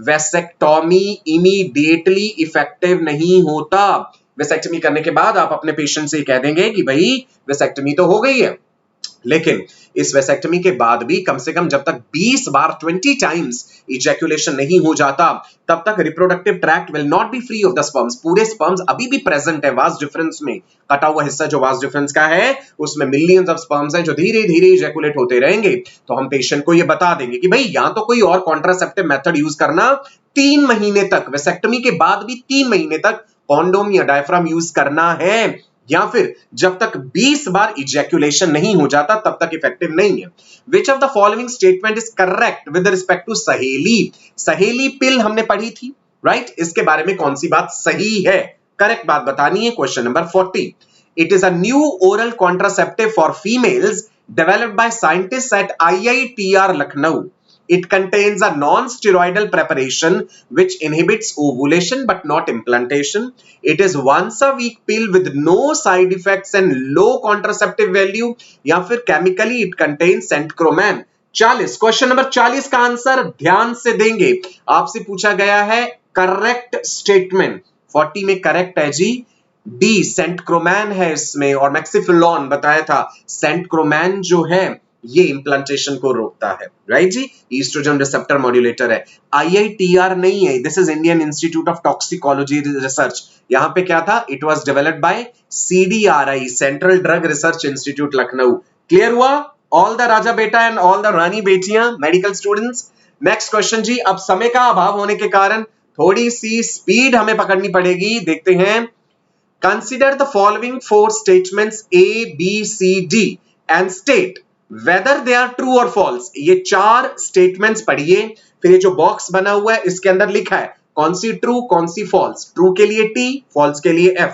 वेसेक्टोमी इमीडिएटली इफेक्टिव नहीं होता. वेसेक्टमी करने के बाद आप अपने पेशेंट से कह देंगे कि भाई वेसेक्टमी तो हो गई है, लेकिन इस वेसेक्टमी के बाद भी कम से कम जब तक 20 बार 20 टाइम्स इजैकुलेशन नहीं हो जाता तब तक reproductive tract will not be free of the sperms. पूरे स्पर्म्स अभी भी प्रेजेंट है वास डिफरेंस में. कटा हुआ हिस्सा जो वास डिफरेंस का है उसमें मिलियंस ऑफ स्पर्म्स हैं जो धीरे धीरे इजैकुलेट होते रहेंगे. तो हम पेशेंट को ये बता देंगे कि भाई या तो कोई और कॉन्ट्रासेप्टिव मेथड यूज करना, 3 महीने तक, वेसेक्टमी के बाद भी 3 महीने तक कॉन्डोम या डायफ्राम यूज करना है, या फिर जब तक 20 बार इजैकुलेशन नहीं हो जाता तब तक इफेक्टिव नहीं है. Which of the following statement is correct with respect to सहेली? सहेली पिल हमने पढ़ी थी, राइट? इसके बारे में कौन सी बात सही है? करेक्ट बात बतानी है. Question number 40. It is a new oral contraceptive for females developed by scientists at IITR Lucknow. It contains a non-steroidal preparation which inhibits ovulation but not implantation. It is once a week pill with no side effects and low contraceptive value. या फिर chemically it contains centroman. 40. Question number 40 का answer ध्यान से देंगे. आपसे पूछा गया है करेक्ट स्टेटमेंट. 40 में करेक्ट है जी डी. सेंटक्रोमैन है इसमें और मैक्सिफिलोन बताया था. सेंटक्रोमैन जो है ये इंप्लांटेशन को रोकता है, राइट जी. ईस्ट्रोजन रिसेप्टर मॉड्यूलेटर है. IITR नहीं है, this is Indian institute of toxicology research. यहां पे क्या था? It was developed by CDRI, central drug research institute Lucknow. Clear हुआ? ऑल द राजा बेटा एंड ऑल द रानी बेटियां मेडिकल स्टूडेंट्स. नेक्स्ट क्वेश्चन जी. अब समय का अभाव होने के कारण थोड़ी सी स्पीड हमें पकड़नी पड़ेगी. देखते हैं Consider the following four statements A, B, C, D and state whether they are true or false. ये चार स्टेटमेंट्स पढ़िए, फिर ये जो बॉक्स बना हुआ है इसके अंदर लिखा है कौन सी ट्रू कौन सी फॉल्स. ट्रू के लिए T, फॉल्स के लिए F.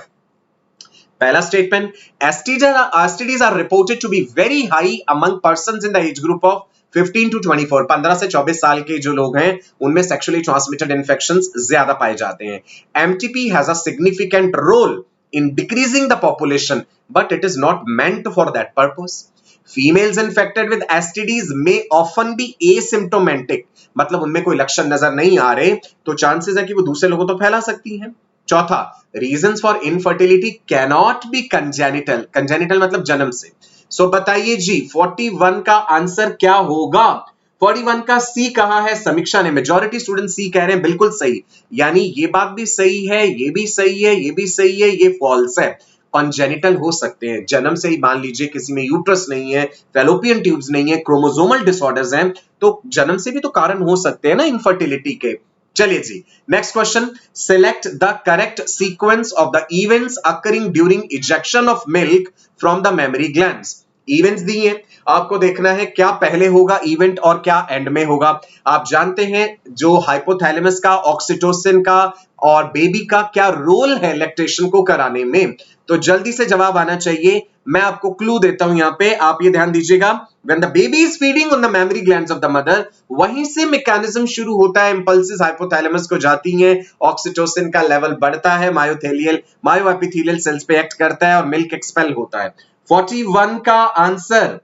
पहला statement, STDs are reported to be very high among persons in the age group of 15 to 24. 15 से 24 साल के जो लोग हैं उनमें सेक्सुअली ट्रांसमिटेड इन्फेक्शंस ज्यादा पाए जाते हैं. MTP has a significant role in decreasing the population, but it is not meant for that purpose. Females infected with STDs may often be asymptomatic, मतलब उनमें कोई लक्षण नजर नहीं आ रहे तो चांसेस है कि वो दूसरे लोगों तो फैला सकती हैं. चौथा, reasons for infertility cannot be congenital. Congenital मतलब जन्म से. सो बताइए जी 41 का आंसर क्या होगा? 41 का सी कहा है समीक्षा ने. मेजॉरिटी स्टूडेंट सी कह रहे हैं, बिल्कुल सही. यानी ये बात भी सही है, ये भी सही है, ये भी सही है, ये फॉल्स है. कॉन्जेनिटल हो सकते हैं, जन्म से ही. मान लीजिए किसी में यूट्रस नहीं है, फैलोपियन ट्यूब्स नहीं है, क्रोमोसोमल डिसऑर्डर्स हैं, तो जन्म से भी तो कारण हो सकते हैं ना इनफर्टिलिटी के. चलिए जी next question. Select the correct sequence of the events occurring during ejection of milk from the mammary glands. Events दिए, आपको देखना है क्या पहले होगा इवेंट और क्या एंड में होगा. आप जानते हैं जो हाइपोथैलेमस का, ऑक्सीटोसिन का और बेबी का क्या रोल है लैक्टेशन को कराने में. तो जल्दी से जवाब आना चाहिए. मैं आपको क्लू देता हूं यहां पे, आप ये ध्यान दीजिएगा. When the baby is feeding on the mammary glands of the mother, वहीं से मैकेनिज्म शुरू होता है. इंपल्सेस हाइपोथैलेमस को जाती हैं, ऑक्सीटोसिन का लेवल बढ़ता है, मायोएपिथेलियल सेल्स पे एक्ट करता है और मिल्क एक्सपेल होता है. 41 का आंसर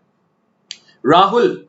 राहुल.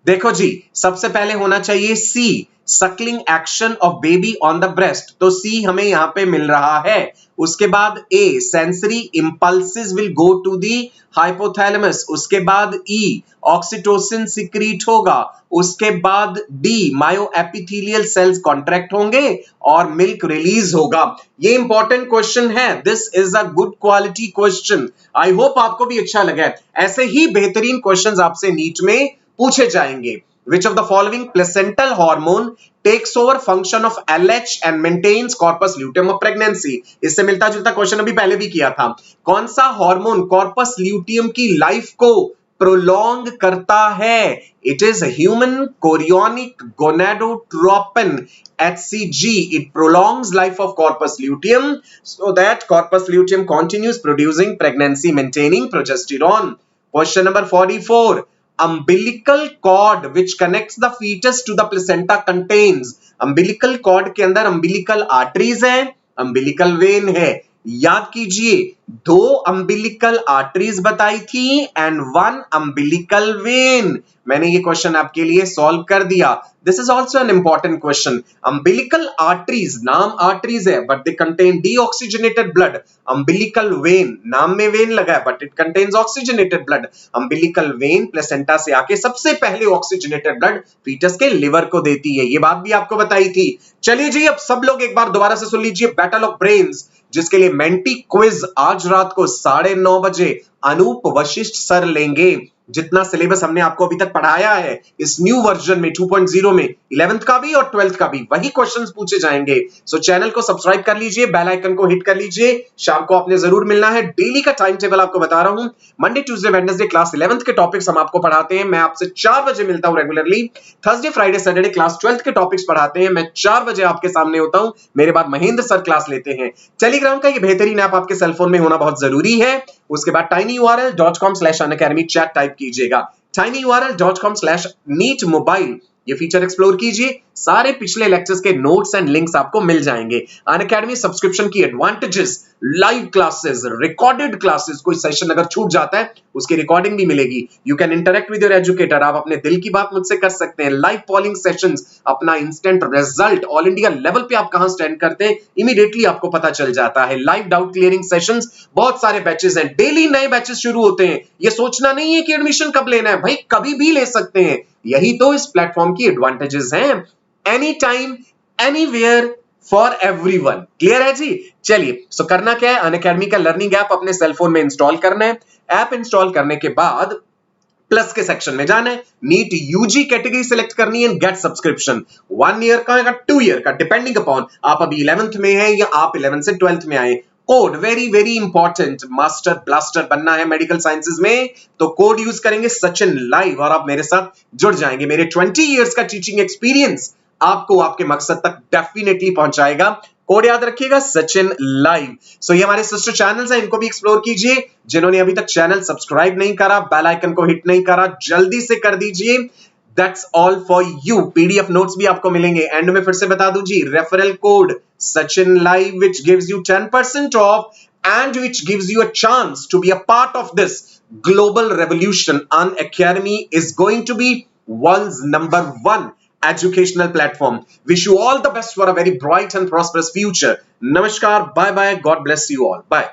देखो जी सबसे पहले होना चाहिए C, sucking action of baby on the breast. तो सी हमें यहां पे मिल रहा है. उसके बाद A, sensory impulses will go to the hypothalamus. उसके बाद ई, ऑक्सीटोसिन सिक्रीट होगा. उसके बाद डी, मायोएपिथेलियल सेल्स कॉन्ट्रैक्ट होंगे और मिल्क रिलीज होगा. ये इंपॉर्टेंट क्वेश्चन है. This is a good quality question. I hope आपको भी अच्छा लगा. ऐसे ही बेहतरीन क्वेश्चंस आपसे नीट में पूछे जाएंगे. Which of the following placental hormone takes over function of LH and maintains corpus luteum of pregnancy? इससे मिलता जुलता क्वेश्चन अभी पहले भी किया था. कौन सा हार्मोन कॉर्पस ल्यूटियम की लाइफ को प्रोलॉन्ग करता है? It is human chorionic gonadotropin HCG. It prolongs life of corpus luteum so that corpus luteum continues producing pregnancy maintaining progesterone. Question number 44. Umbilical cord which connects the fetus to the placenta contains. umbilical cord के अंदर umbilical arteries है, umbilical vein है. याद कीजिए 2 umbilical arteries बताई थी and 1 umbilical vein. मैंने ये क्वेश्चन आपके लिए सॉल्व कर दिया. This is also an important question. umbilical arteries, नाम arteries है but they contain deoxygenated blood. umbilical vein, नाम में vein लगा है but it contains oxygenated blood. umbilical vein placenta से आके सबसे पहले oxygenated blood फीटस के लिवर को देती है. ये बात भी आपको बताई थी. चलिए जी अब सब लोग एक बार दोबारा से सुन लीजिए बैटल ऑफ ब्रेन्स, जिसके लिए मेंटी क्विज आज रात को 9:30 बजे अनूप वशिष्ठ सर लेंगे. जितना सिलेबस हमने आपको अभी तक पढ़ाया है इस न्यू वर्जन में 2.0 में 11th का भी और 12th का भी वही क्वेश्चंस पूछे जाएंगे. सो चैनल को सब्सक्राइब कर लीजिए, बेल आइकन को हिट कर लीजिए. शाम को आपने जरूर मिलना है. डेली का टाइम टेबल आपको बता रहा हूं. Monday Tuesday Wednesday class 11th के टॉपिक्स हम आपको पढ़ाते हैं. मैं आपसे 4 बजे मिलता हूं regularly. Thursday Friday Saturday class 12th के टॉपिक्स पढ़ाते हैं. मैं 4 बजे आपके सामने होता हूं. मेरे बाद महेंद्र सर क्लास लेते हैं. टेलीग्राम का ये बेहतरीन ऐप आपके सेलफोन में होना बहुत जरूरी है. उसके बाद tinyurl.com/unacademy चैट टाइप कीजिएगा. tinyurl.com/neetmobile ये फीचर एक्सप्लोर कीजिए. सारे पिछले लेक्चर्स के नोट्स एंड लिंक्स आपको मिल जाएंगे. अनअकैडमी सब्सक्रिप्शन की advantages, live classes, recorded classes, कोई सेशन अगर छूट जाता है उसकी रिकॉर्डिंग भी मिलेगी. You can interact with your educator. आप अपने दिल की बात मुझसे कर सकते हैं. लाइव पॉलिंग सेशंस, अपना instant result all India level पे आप कहां स्टैंड करते हैं इमीडिएटली आपको पता चल जाता है. लाइव डाउट क्लियरिंग सेशंस, बहुत सारे बैचेस हैं. डेली नए बैचेस शुरू होते हैं. ये सोचना नहीं है कि एडमिशन कब लेना है, भाई कभी भी ले सकते हैं. यही तो इस प्लेटफॉर्म की एडवांटेजेस हैं. Any time anywhere for everyone. Clear है जी. चलिए सो करना क्या है, अनअकैडमी का लर्निंग ऐप अपने सेलफोन में इंस्टॉल करना है. ऐप इंस्टॉल करने के बाद प्लस के सेक्शन में जाना है. नीट यूजी कैटेगरी सिलेक्ट करनी है. गेट सब्सक्रिप्शन 1 ईयर का या 2 ईयर का डिपेंडिंग अपॉन आप अभी 11th में हैं या आप 11th से 12th में आए. Code very very important, master blaster बनना है मेडिकल साइंसेज में तो कोड यूज करेंगे सचिन लाइव और आप मेरे साथ जुड़ जाएंगे। मेरे 20 इयर्स का टीचिंग एक्सपीरियंस आपको आपके मकसद तक डेफिनेटली पहुंचाएगा। कोड याद रखिएगा सचिन लाइव। सो ये हमारे सिस्टर चैनल्स हैं, इनको भी एक्सप्लोर कीजिए। जिन्होंने अभी तक चैनल सब्सक्राइब नहीं करा, बेल आइकन को हिट नहीं करा, जल्दी से कर दीजिए। That's all for you. PDF notes भी आपको मिलेंगे। एंड में फिर से बता दूं जी, referral code Sachin live which gives you 10% off and which gives you a chance to be a part of this global revolution. Unacademy is going to be world's #1 educational platform. Wish you all the best for a very bright and prosperous future. Namaskar, bye bye, God bless you all. Bye.